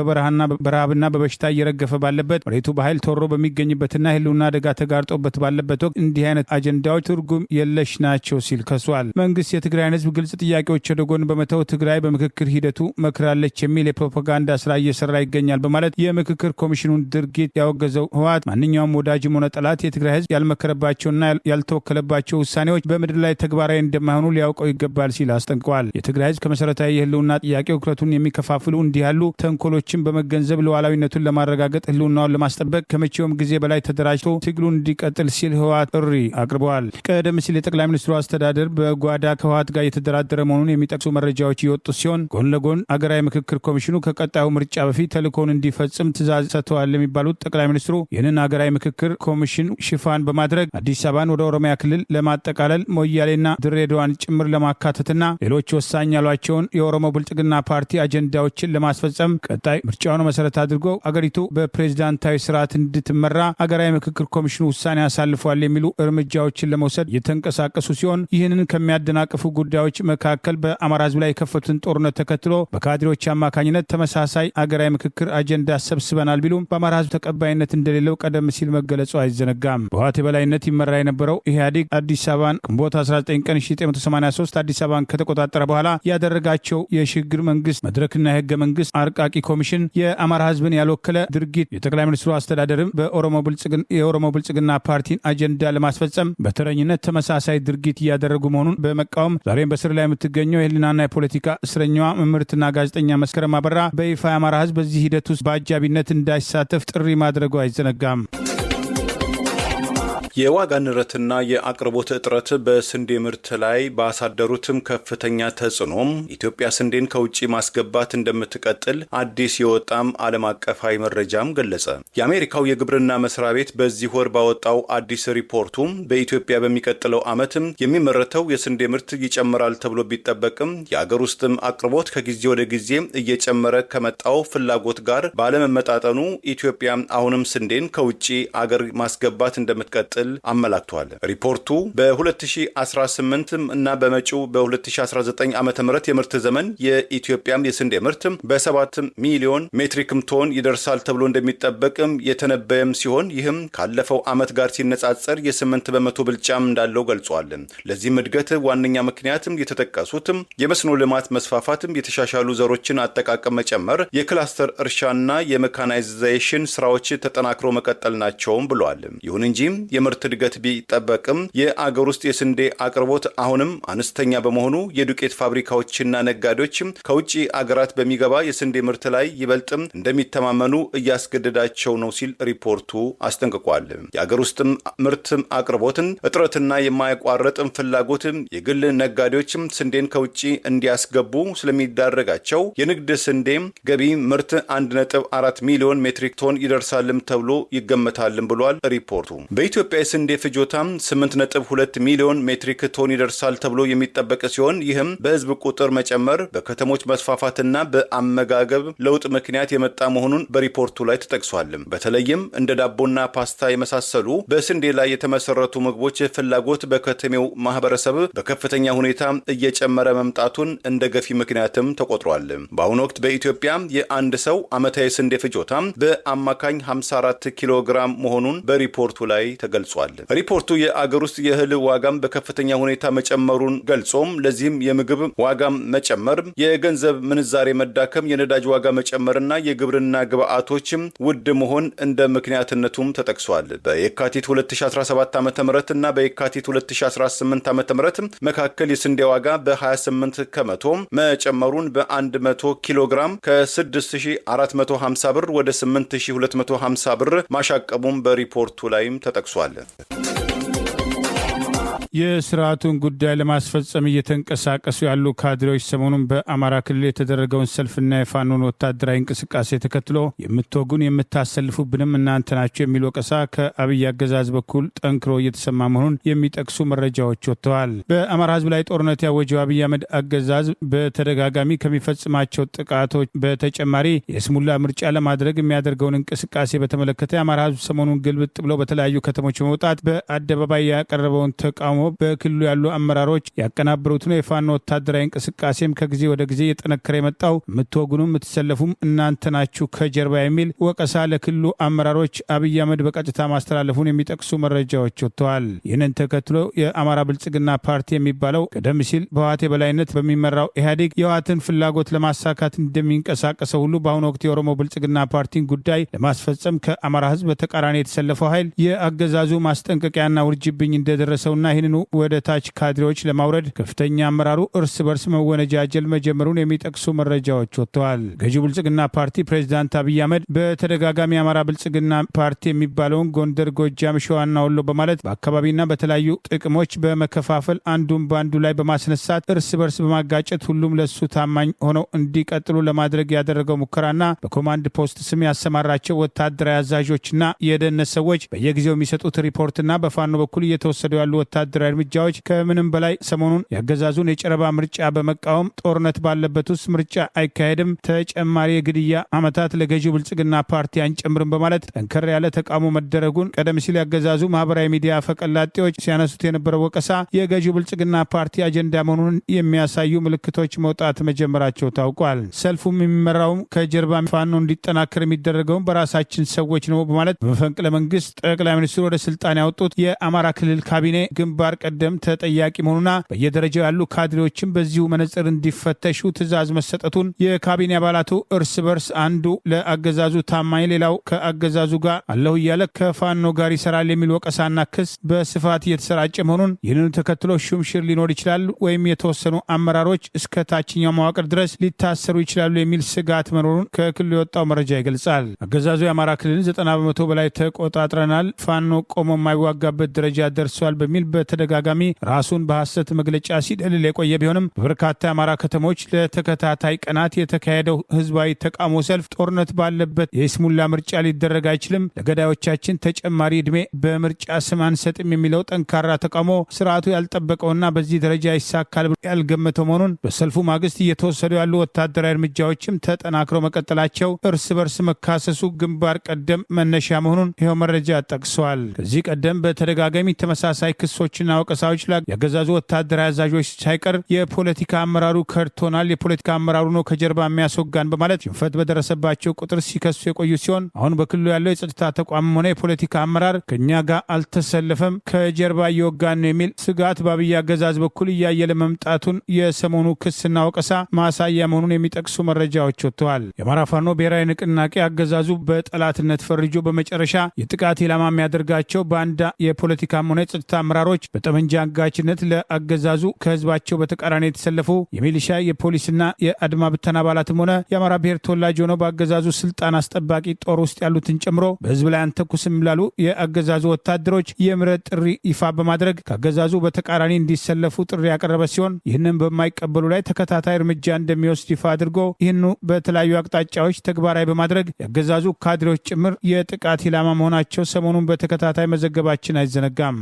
በረሃብና በበሽታ እየረገፈ ባለበት መሬቱ በኃይል ተወሮ በሚገኝበትና የህልውና አደጋ ተጋርጦበት ባለበት ወቅት እንዲህ አይነት አጀንዳዎች ትርጉም የለሽ ናቸው ሲል ከሷል። መንግስት የትግራይን ህዝብ ግልጽ ጥያቄዎች ወደ ጎን በመተው ትግራይ በምክክር ሂደቱ መክራለች የሚል የፕሮፓጋንዳ ስራ እየሰራ ይገኛል በማለት የምክክር ኮሚሽኑን ድርጊት ያወገዘው ህወሓት ማንኛውም ወዳጅም ሆነ ጠላት የትግራይ ህዝብ ያልመከረባቸውና ያልተወከለባቸው ውሳኔዎች በምድር ላይ ተግባራዊ እንደማይሆኑ ሊያውቀው ይገባል ሲል አስጠንቅቋል። የትግራይ ህዝብ ከመሰረታዊ የህልውና ጥያቄ ውክለቱን የሚከፋፍሉ እንዲህ ያሉ ተንኮሎችን በመገንዘብ ሉዓላዊነቱን ለማረጋገጥ ህልውናውን ለማስጠበቅ ከመቼውም ጊዜ በላይ ተደራጅቶ ትግሉን እንዲቀጥል ሲል ህወሓት ጥሪ አቅርበዋል። ቀደም ሲል የጠቅላይ ሚኒስትሩ አስተዳደር በጓዳ ከህወሓት ጋር የተደራደረ መሆኑን የሚጠቅሱ መረጃዎች የወጡ ሲሆን ጎን ለጎን አገራዊ ምክክር ኮሚሽኑ ከቀጣዩ ምርጫ በፊት ተልእኮውን እንዲፈጽም ትእዛዝ ሰጥተዋል የሚባሉት ጠቅላይ ሚኒስትሩ ይህንን አገራዊ ምክክር ኮሚሽን ሽፋን በማድረግ አዲስ አበባን ወደ ኦሮሚያ ክልል ለማጠቃለል ሞያሌና ድሬዳዋን ጭምር ለማካተትና ሌሎች ወሳኝ ያሏቸውን የኦሮሞ ብልጽግና ፓርቲ አጀንዳዎችን ለማስፈጸም ቀጣይ ምርጫውን መሰረት አድርጎ አገሪቱ በፕሬዝዳንታዊ ስርዓት እንድትመራ አገራዊ ምክክር ኮሚሽኑ ውሳኔ አሳልፏል የሚሉ እርምጃዎችን ለመውሰድ የተንቀሳቀሱ ሲሆን ይህንን ከሚያደናቅፉ ጉዳዮች መካከል በአማራ ህዝብ ላይ የከፈቱትን ጦርነት ተከትሎ በካድሬዎች አማካኝነት ተመሳሳይ አገራዊ ምክክር አጀንዳ ሰብስበናል ቢሉም በአማራ ህዝብ ተቀባይነት እንደሌለው ቀደም ሲል መገለጹ አይዘነጋም። በህወሓት የበላይነት ይመራ የነበረው ኢህአዴግ አዲስ አበባን ግንቦት 19 ቀን 1983 አዲስ አበባን ከተቆጣጠረ በኋላ ያደረጋቸው የሽግግር መንግስት መድረክና የህገ መንግስት አርቃቂ ኮሚሽን የአማራ ህዝብን ያልወከለ ድርጊት የጠቅላይ ሚኒስትሩ አስተዳደርም የኦሮሞ ብልጽግና ፓርቲን አጀንዳ ለማስፈጸም በተረኝነት ተመሳሳይ ድርጊት እያደረጉ መሆኑን በመቃወም ዛሬም በስር ላይ የምትገኘው የህሊናና የፖለቲካ እስረኛዋ መምህርትና ጋዜጠኛ መስከረም አበራ በይፋ የአማራ ህዝብ በዚህ ሂደት ውስጥ በአጃቢነት እንዳይሳተፍ ጥሪ ማድረጉ አይዘነጋም። የዋጋ ንረትና የአቅርቦት እጥረት በስንዴ ምርት ላይ ባሳደሩትም ከፍተኛ ተጽዕኖም ኢትዮጵያ ስንዴን ከውጭ ማስገባት እንደምትቀጥል አዲስ የወጣም ዓለም አቀፋዊ መረጃም ገለጸ። የአሜሪካው የግብርና መስሪያ ቤት በዚህ ወር ባወጣው አዲስ ሪፖርቱም በኢትዮጵያ በሚቀጥለው ዓመትም የሚመረተው የስንዴ ምርት ይጨምራል ተብሎ ቢጠበቅም የአገር ውስጥም አቅርቦት ከጊዜ ወደ ጊዜ እየጨመረ ከመጣው ፍላጎት ጋር ባለመመጣጠኑ ኢትዮጵያ አሁንም ስንዴን ከውጭ አገር ማስገባት እንደምትቀጥል አመላክቷል። ሪፖርቱ በ2018 እና በመጪው በ2019 ዓ.ም የምርት ዘመን የኢትዮጵያም የስንዴ ምርት በ7 ሚሊዮን ሜትሪክም ቶን ይደርሳል ተብሎ እንደሚጠበቅም የተነበየም ሲሆን ይህም ካለፈው ዓመት ጋር ሲነጻጸር የ8 በመቶ ብልጫም እንዳለው ገልጿል። ለዚህም እድገት ዋነኛ ምክንያትም የተጠቀሱት የመስኖ ልማት መስፋፋትም፣ የተሻሻሉ ዘሮችን አጠቃቀም መጨመር፣ የክላስተር እርሻና የሜካናይዜሽን ስራዎች ተጠናክሮ መቀጠል ናቸውም ብሏል። ይሁን እንጂ የምርት እድገት ቢጠበቅም የአገር ውስጥ የስንዴ አቅርቦት አሁንም አነስተኛ በመሆኑ የዱቄት ፋብሪካዎችና ነጋዴዎች ከውጭ አገራት በሚገባ የስንዴ ምርት ላይ ይበልጥም እንደሚተማመኑ እያስገደዳቸው ነው ሲል ሪፖርቱ አስጠንቅቋል። የአገር ውስጥ ምርት አቅርቦትን እጥረትና የማያቋርጥም ፍላጎት የግል ነጋዴዎችም ስንዴን ከውጭ እንዲያስገቡ ስለሚዳረጋቸው የንግድ ስንዴ ገቢ ምርት 1.4 ሚሊዮን ሜትሪክ ቶን ይደርሳልም ተብሎ ይገመታልም ብሏል ሪፖርቱ። በኢትዮጵያ የስንዴ ፍጆታም 8.2 ሚሊዮን ሜትሪክ ቶን ይደርሳል ተብሎ የሚጠበቅ ሲሆን ይህም በህዝብ ቁጥር መጨመር፣ በከተሞች መስፋፋትና በአመጋገብ ለውጥ ምክንያት የመጣ መሆኑን በሪፖርቱ ላይ ተጠቅሷል። በተለይም እንደ ዳቦና ፓስታ የመሳሰሉ በስንዴ ላይ የተመሰረቱ ምግቦች ፍላጎት በከተሜው ማህበረሰብ በከፍተኛ ሁኔታ እየጨመረ መምጣቱን እንደ ገፊ ምክንያትም ተቆጥሯል። በአሁኑ ወቅት በኢትዮጵያ የአንድ ሰው ዓመታዊ ስንዴ ፍጆታ በአማካኝ 54 ኪሎ ግራም መሆኑን በሪፖርቱ ላይ ተገልጿል። ሪፖርቱ የአገር ውስጥ የእህል ዋጋም በከፍተኛ ሁኔታ መጨመሩን ገልጾም ለዚህም የምግብ ዋጋም መጨመር፣ የገንዘብ ምንዛሬ መዳከም፣ የነዳጅ ዋጋ መጨመርና የግብርና ግብአቶችም ውድ መሆን እንደ ምክንያትነቱም ተጠቅሷል። በየካቲት 2017 ዓ.ም እና በየካቲት 2018 ዓ.ም መካከል የስንዴ ዋጋ በ28 ከመቶ መጨመሩን በ100 ኪሎ ግራም ከ6450 ብር ወደ 8250 ብር ማሻቀቡም በሪፖርቱ ላይም ተጠቅሷል። የስርዓቱን ጉዳይ ለማስፈጸም እየተንቀሳቀሱ ያሉ ካድሬዎች ሰሞኑን በአማራ ክልል የተደረገውን ሰልፍና የፋኖን ወታደራዊ እንቅስቃሴ ተከትሎ የምትወጉን የምታሰልፉብንም እናንተ ናቸው የሚል ወቀሳ ከአብይ አገዛዝ በኩል ጠንክሮ እየተሰማ መሆኑን የሚጠቅሱ መረጃዎች ወጥተዋል። በአማራ ሕዝብ ላይ ጦርነት ያወጀው አብይ አህመድ አገዛዝ በተደጋጋሚ ከሚፈጽማቸው ጥቃቶች በተጨማሪ የስሙላ ምርጫ ለማድረግ የሚያደርገውን እንቅስቃሴ በተመለከተ የአማራ ሕዝብ ሰሞኑን ግልብጥ ብለው በተለያዩ ከተሞች በመውጣት በአደባባይ ያቀረበውን ተቃውሞ በክልሉ ያሉ አመራሮች ያቀናበሩትን የፋኖ ወታደራዊ እንቅስቃሴም ከጊዜ ወደ ጊዜ የጠነከረ የመጣው የምትወጉንም የምትሰለፉም እናንተ ናችሁ ከጀርባ የሚል ወቀሳ ለክልሉ አመራሮች አብይ አህመድ በቀጥታ ማስተላለፉን የሚጠቅሱ መረጃዎች ወጥተዋል። ይህንን ተከትሎ የአማራ ብልጽግና ፓርቲ የሚባለው ቀደም ሲል በህወሓት የበላይነት በሚመራው ኢህአዴግ የህወሓትን ፍላጎት ለማሳካት እንደሚንቀሳቀሰው ሁሉ በአሁኑ ወቅት የኦሮሞ ብልጽግና ፓርቲን ጉዳይ ለማስፈጸም ከአማራ ህዝብ በተቃራኒ የተሰለፈው ኃይል የአገዛዙ ማስጠንቀቂያና ውርጅብኝ እንደደረሰውና ይህንኑ ወደ ታች ካድሬዎች ለማውረድ ከፍተኛ አመራሩ እርስ በርስ መወነጃጀል መጀመሩን የሚጠቅሱ መረጃዎች ወጥተዋል። ገዢው ብልጽግና ፓርቲ ፕሬዚዳንት አብይ አህመድ በተደጋጋሚ የአማራ ብልጽግና ፓርቲ የሚባለውን ጎንደር፣ ጎጃም፣ ሸዋና ወሎ በማለት በአካባቢና በተለያዩ ጥቅሞች በመከፋፈል አንዱን በአንዱ ላይ በማስነሳት እርስ በርስ በማጋጨት ሁሉም ለሱ ታማኝ ሆነው እንዲቀጥሉ ለማድረግ ያደረገው ሙከራና በኮማንድ ፖስት ስም ያሰማራቸው ወታደራዊ አዛዦችና የደህንነት ሰዎች በየጊዜው የሚሰጡት ሪፖርትና በፋኖ በኩል እየተወሰዱ ያሉ ወታደራዊ ወታደራዊ እርምጃዎች ከምንም በላይ ሰሞኑን ያገዛዙን የጨረባ ምርጫ በመቃወም ጦርነት ባለበት ውስጥ ምርጫ አይካሄድም፣ ተጨማሪ የግድያ ዓመታት ለገዢው ብልጽግና ፓርቲ አንጨምርም በማለት ጠንከር ያለ ተቃውሞ መደረጉን ቀደም ሲል ያገዛዙ ማህበራዊ ሚዲያ ፈቀላጤዎች ሲያነሱት የነበረው ወቀሳ የገዢው ብልጽግና ፓርቲ አጀንዳ መሆኑን የሚያሳዩ ምልክቶች መውጣት መጀመራቸው ታውቋል። ሰልፉም የሚመራውም ከጀርባ ፋኖ እንዲጠናከር የሚደረገውን በራሳችን ሰዎች ነው በማለት በመፈንቅለ መንግስት ጠቅላይ ሚኒስትሩ ወደ ስልጣን ያወጡት የአማራ ክልል ካቢኔ ግንባር ቀደም ተጠያቂ መሆኑና በየደረጃው ያሉ ካድሬዎችም በዚሁ መነጽር እንዲፈተሹ ትዕዛዝ መሰጠቱን የካቢኔ አባላቱ እርስ በርስ አንዱ ለአገዛዙ ታማኝ ሌላው ከአገዛዙ ጋር አለሁ እያለ ከፋኖ ጋር ይሰራል የሚል ወቀሳና ክስ በስፋት እየተሰራጨ መሆኑን ይህንኑ ተከትሎ ሹምሽር ሊኖር ይችላል ወይም የተወሰኑ አመራሮች እስከ ታችኛው መዋቅር ድረስ ሊታሰሩ ይችላሉ የሚል ስጋት መኖሩን ከክልሉ የወጣው መረጃ ይገልጻል። አገዛዙ የአማራ ክልልን 90% በላይ ተቆጣጥረናል፣ ፋኖ ቆሞ የማይዋጋበት ደረጃ ደርሷል በሚል በተደጋጋሚ ራሱን በሐሰት መግለጫ ሲደልል የቆየ ቢሆንም በበርካታ የአማራ ከተሞች ለተከታታይ ቀናት የተካሄደው ህዝባዊ ተቃውሞ ሰልፍ ጦርነት ባለበት የይስሙላ ምርጫ ሊደረግ አይችልም፣ ለገዳዮቻችን ተጨማሪ ዕድሜ በምርጫ ስም አንሰጥም የሚለው ጠንካራ ተቃውሞ ስርዓቱ ያልጠበቀውና በዚህ ደረጃ ይሳካል ያልገመተው መሆኑን በሰልፉ ማግስት እየተወሰዱ ያሉ ወታደራዊ እርምጃዎችም ተጠናክረው መቀጠላቸው እርስ በርስ መካሰሱ ግንባር ቀደም መነሻ መሆኑን ይኸው መረጃ ጠቅሰዋል። ከዚህ ቀደም በተደጋጋሚ ተመሳሳይ ክሶችና ወቀሳዎች ላይ ያገዛዙ ወታደራዊ አዛዦች ሳይቀር የፖለቲካ አመራሩ ከድቶናል፣ የፖለቲካ አመራሩ ነው ከጀርባ የሚያስወጋን በማለት ሽንፈት በደረሰባቸው ቁጥር ሲከሱ የቆዩ ሲሆን አሁን በክልሉ ያለው የጸጥታ ተቋምም ሆነ የፖለቲካ አመራር ከኛ ጋር አልተሰለፈም፣ ከጀርባ እየወጋን ነው የሚል ስጋት በአብይ አገዛዝ በኩል እያየለ መምጣቱን የሰሞኑ ክስና ወቀሳ ማሳያ መሆኑን የሚጠቅሱ መረጃዎች ወጥተዋል። የአማራ ፋኖ ብሔራዊ ንቅናቄ አገዛዙ በጠላትነት ፈርጆ በመጨረሻ የጥቃት ኢላማ የሚያደርጋቸው ባንዳ የፖለቲካም ሆነ የጸጥታ አመራሮች በጠመንጃ አንጋችነት ለአገዛዙ ከህዝባቸው በተቃራኒ የተሰለፉ የሚሊሻ የፖሊስና የአድማ ብተና አባላትም ሆነ የአማራ ብሔር ተወላጅ ሆነው በአገዛዙ ስልጣን አስጠባቂ ጦር ውስጥ ያሉትን ጨምሮ በህዝብ ላይ አንተኩስም ላሉ የአገዛዙ ወታደሮች የምህረት ጥሪ ይፋ በማድረግ ከአገዛዙ በተቃራኒ እንዲሰለፉ ጥሪ ያቀረበ ሲሆን ይህንን በማይቀበሉ ላይ ተከታታይ እርምጃ እንደሚወስድ ይፋ አድርጎ ይህኑ በተለያዩ አቅጣጫዎች ተግባራዊ በማድረግ የአገዛዙ ካድሬዎች ጭምር የጥቃት ኢላማ መሆናቸው ሰሞኑን በተከታታይ መዘገባችን አይዘነጋም።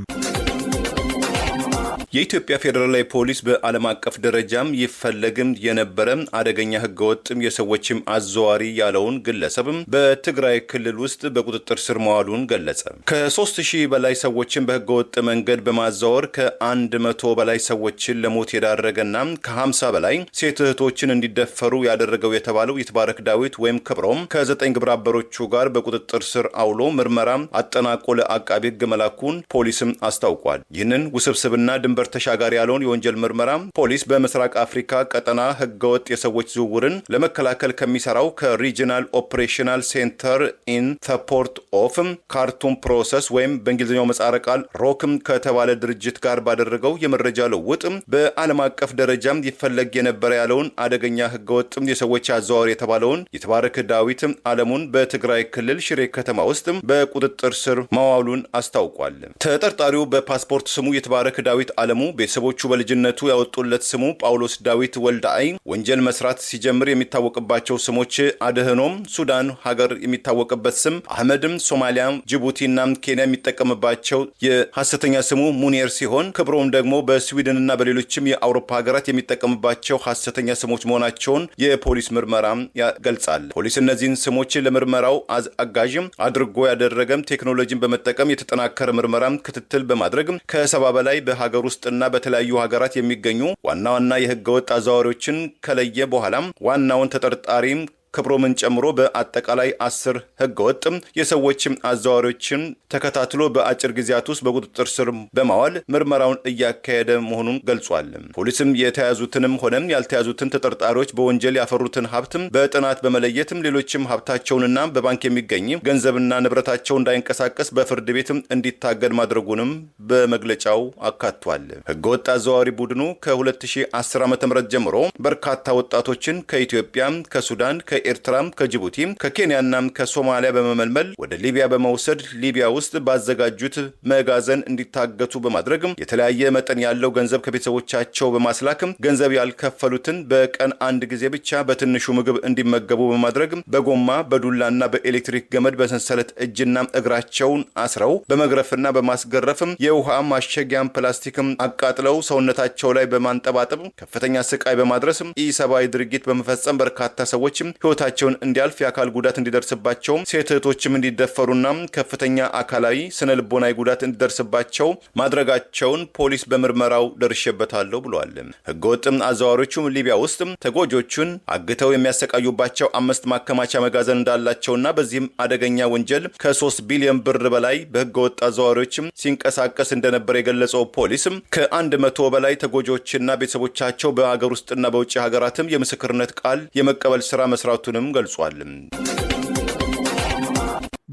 የኢትዮጵያ ፌዴራላዊ ፖሊስ በዓለም አቀፍ ደረጃም ይፈለግም የነበረ አደገኛ ህገወጥም የሰዎችም አዘዋሪ ያለውን ግለሰብም በትግራይ ክልል ውስጥ በቁጥጥር ስር መዋሉን ገለጸ። ከ3000 በላይ ሰዎችን በህገወጥ መንገድ በማዛወር ከ100 በላይ ሰዎችን ለሞት የዳረገና ከ50 በላይ ሴት እህቶችን እንዲደፈሩ ያደረገው የተባለው ይትባረክ ዳዊት ወይም ክብሮም ከ9 ግብረ አበሮቹ ጋር በቁጥጥር ስር አውሎ ምርመራ አጠናቆ ለአቃቤ ህግ መላኩን ፖሊስም አስታውቋል። ይህንን ውስብስብና ድንበር ተሻጋሪ ያለውን የወንጀል ምርመራ ፖሊስ በምስራቅ አፍሪካ ቀጠና ህገወጥ የሰዎች ዝውውርን ለመከላከል ከሚሰራው ከሪጂናል ኦፕሬሽናል ሴንተር ኢን ሰፖርት ኦፍ ካርቱም ፕሮሰስ ወይም በእንግሊዝኛው ምህጻረ ቃል ሮክም ከተባለ ድርጅት ጋር ባደረገው የመረጃ ልውውጥ በዓለም አቀፍ ደረጃም ይፈለግ የነበረ ያለውን አደገኛ ህገወጥ የሰዎች አዘዋዋሪ የተባለውን ይትባረክ ዳዊት አለሙን በትግራይ ክልል ሽሬ ከተማ ውስጥ በቁጥጥር ስር ማዋሉን አስታውቋል። ተጠርጣሪው በፓስፖርት ስሙ ይትባረክ ዳዊት አለሙ ቤተሰቦቹ በልጅነቱ ያወጡለት ስሙ ጳውሎስ ዳዊት ወልዳይ ወንጀል መስራት ሲጀምር የሚታወቅባቸው ስሞች አድህኖም ሱዳን ሀገር የሚታወቅበት ስም አህመድም ሶማሊያ፣ ጅቡቲና ኬንያ የሚጠቀምባቸው የሐሰተኛ ስሙ ሙኒር ሲሆን ክብሮም ደግሞ በስዊድንና በሌሎችም የአውሮፓ ሀገራት የሚጠቀምባቸው ሐሰተኛ ስሞች መሆናቸውን የፖሊስ ምርመራ ያገልጻል። ፖሊስ እነዚህን ስሞች ለምርመራው አጋዥም አድርጎ ያደረገም ቴክኖሎጂን በመጠቀም የተጠናከረ ምርመራ ክትትል በማድረግ ከ70 በላይ በሀገር ውስጥ እና በተለያዩ ሀገራት የሚገኙ ዋና ዋና የህገ ወጥ አዘዋዋሪዎችን ከለየ በኋላም ዋናውን ተጠርጣሪም ክብሮምን ጨምሮ በአጠቃላይ 10 ህገወጥ የሰዎች አዘዋዋሪዎችን ተከታትሎ በአጭር ጊዜያት ውስጥ በቁጥጥር ስር በማዋል ምርመራውን እያካሄደ መሆኑን ገልጿል። ፖሊስም የተያዙትንም ሆነም ያልተያዙትን ተጠርጣሪዎች በወንጀል ያፈሩትን ሀብትም በጥናት በመለየትም ሌሎችም ሀብታቸውንና በባንክ የሚገኝ ገንዘብና ንብረታቸው እንዳይንቀሳቀስ በፍርድ ቤት እንዲታገድ ማድረጉንም በመግለጫው አካቷል። ህገወጥ አዘዋዋሪ ቡድኑ ከ2010 ዓ.ም ጀምሮ በርካታ ወጣቶችን ከኢትዮጵያ፣ ከሱዳን፣ ከኤርትራ፣ ከጅቡቲ፣ ከኬንያና ከሶማሊያ በመመልመል ወደ ሊቢያ በመውሰድ ሊቢያ ውስጥ ባዘጋጁት መጋዘን እንዲታገቱ በማድረግ የተለያየ መጠን ያለው ገንዘብ ከቤተሰቦቻቸው በማስላክ ገንዘብ ያልከፈሉትን በቀን አንድ ጊዜ ብቻ በትንሹ ምግብ እንዲመገቡ በማድረግ በጎማ በዱላና በኤሌክትሪክ ገመድ በሰንሰለት እጅና እግራቸውን አስረው በመግረፍና በማስገረፍ የውሃ ማሸጊያን ፕላስቲክም አቃጥለው ሰውነታቸው ላይ በማንጠባጠብ ከፍተኛ ስቃይ በማድረስ ኢሰብአዊ ድርጊት በመፈጸም በርካታ ሰዎች ህይወታቸውን እንዲያልፍ የአካል ጉዳት እንዲደርስባቸው ሴት እህቶችም እንዲደፈሩና ከፍተኛ አካላዊ ስነ ልቦናዊ ጉዳት እንዲደርስባቸው ማድረጋቸውን ፖሊስ በምርመራው ደርሼበታለሁ ብሏል። ህገወጥ አዘዋዋሪዎቹም ሊቢያ ውስጥ ተጎጆቹን አግተው የሚያሰቃዩባቸው 5 ማከማቻ መጋዘን እንዳላቸውና በዚህም አደገኛ ወንጀል ከ3 ቢሊዮን ብር በላይ በህገወጥ አዘዋዋሪዎችም ሲንቀሳቀስ እንደነበር የገለጸው ፖሊስ ከ100 በላይ ተጎጆችና ቤተሰቦቻቸው በሀገር ውስጥና በውጭ ሀገራትም የምስክርነት ቃል የመቀበል ስራ መስራቱንም ገልጿል።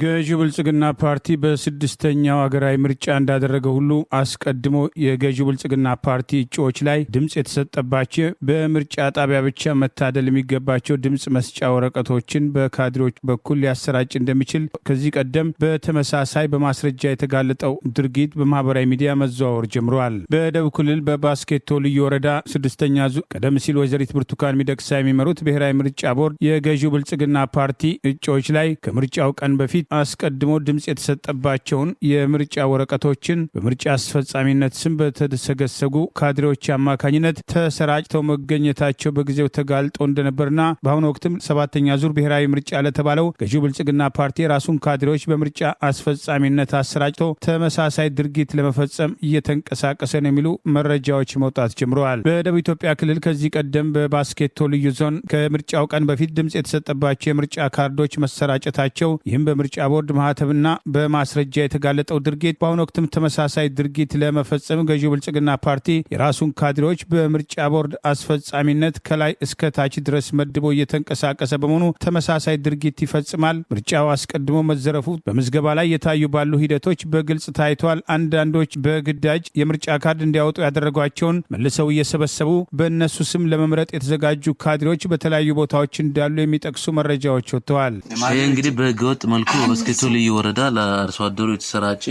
ገዢው ብልጽግና ፓርቲ በስድስተኛው ሀገራዊ ምርጫ እንዳደረገ ሁሉ አስቀድሞ የገዢው ብልጽግና ፓርቲ እጩዎች ላይ ድምፅ የተሰጠባቸው በምርጫ ጣቢያ ብቻ መታደል የሚገባቸው ድምፅ መስጫ ወረቀቶችን በካድሬዎች በኩል ሊያሰራጭ እንደሚችል ከዚህ ቀደም በተመሳሳይ በማስረጃ የተጋለጠው ድርጊት በማህበራዊ ሚዲያ መዘዋወር ጀምረዋል። በደቡብ ክልል በባስኬቶ ልዩ ወረዳ ስድስተኛ ዙር ቀደም ሲል ወይዘሪት ብርቱካን ሚደቅሳ የሚመሩት ብሔራዊ ምርጫ ቦርድ የገዢው ብልጽግና ፓርቲ እጩዎች ላይ ከምርጫው ቀን በፊት አስቀድሞ ድምፅ የተሰጠባቸውን የምርጫ ወረቀቶችን በምርጫ አስፈጻሚነት ስም በተሰገሰጉ ካድሬዎች አማካኝነት ተሰራጭተው መገኘታቸው በጊዜው ተጋልጦ እንደነበርና በአሁኑ ወቅትም 7ኛ ዙር ብሔራዊ ምርጫ ለተባለው ገዢው ብልጽግና ፓርቲ የራሱን ካድሬዎች በምርጫ አስፈጻሚነት አሰራጭቶ ተመሳሳይ ድርጊት ለመፈጸም እየተንቀሳቀሰ ነው የሚሉ መረጃዎች መውጣት ጀምረዋል። በደቡብ ኢትዮጵያ ክልል ከዚህ ቀደም በባስኬቶ ልዩ ዞን ከምርጫው ቀን በፊት ድምፅ የተሰጠባቸው የምርጫ ካርዶች መሰራጨታቸው ይህም በምርጫ ቦርድ ማህተብና በማስረጃ የተጋለጠው ድርጊት በአሁኑ ወቅትም ተመሳሳይ ድርጊት ለመፈጸም ገዢው ብልጽግና ፓርቲ የራሱን ካድሬዎች በምርጫ ቦርድ አስፈጻሚነት ከላይ እስከ ታች ድረስ መድቦ እየተንቀሳቀሰ በመሆኑ ተመሳሳይ ድርጊት ይፈጽማል። ምርጫው አስቀድሞ መዘረፉ በምዝገባ ላይ የታዩ ባሉ ሂደቶች በግልጽ ታይቷል። አንዳንዶች በግዳጅ የምርጫ ካርድ እንዲያወጡ ያደረጓቸውን መልሰው እየሰበሰቡ በእነሱ ስም ለመምረጥ የተዘጋጁ ካድሬዎች በተለያዩ ቦታዎች እንዳሉ የሚጠቅሱ መረጃዎች ወጥተዋል። ይህ እንግዲህ በህገወጥ መልኩ በባስኬቶ ልዩ ወረዳ ለአርሶ አደሩ የተሰራጨ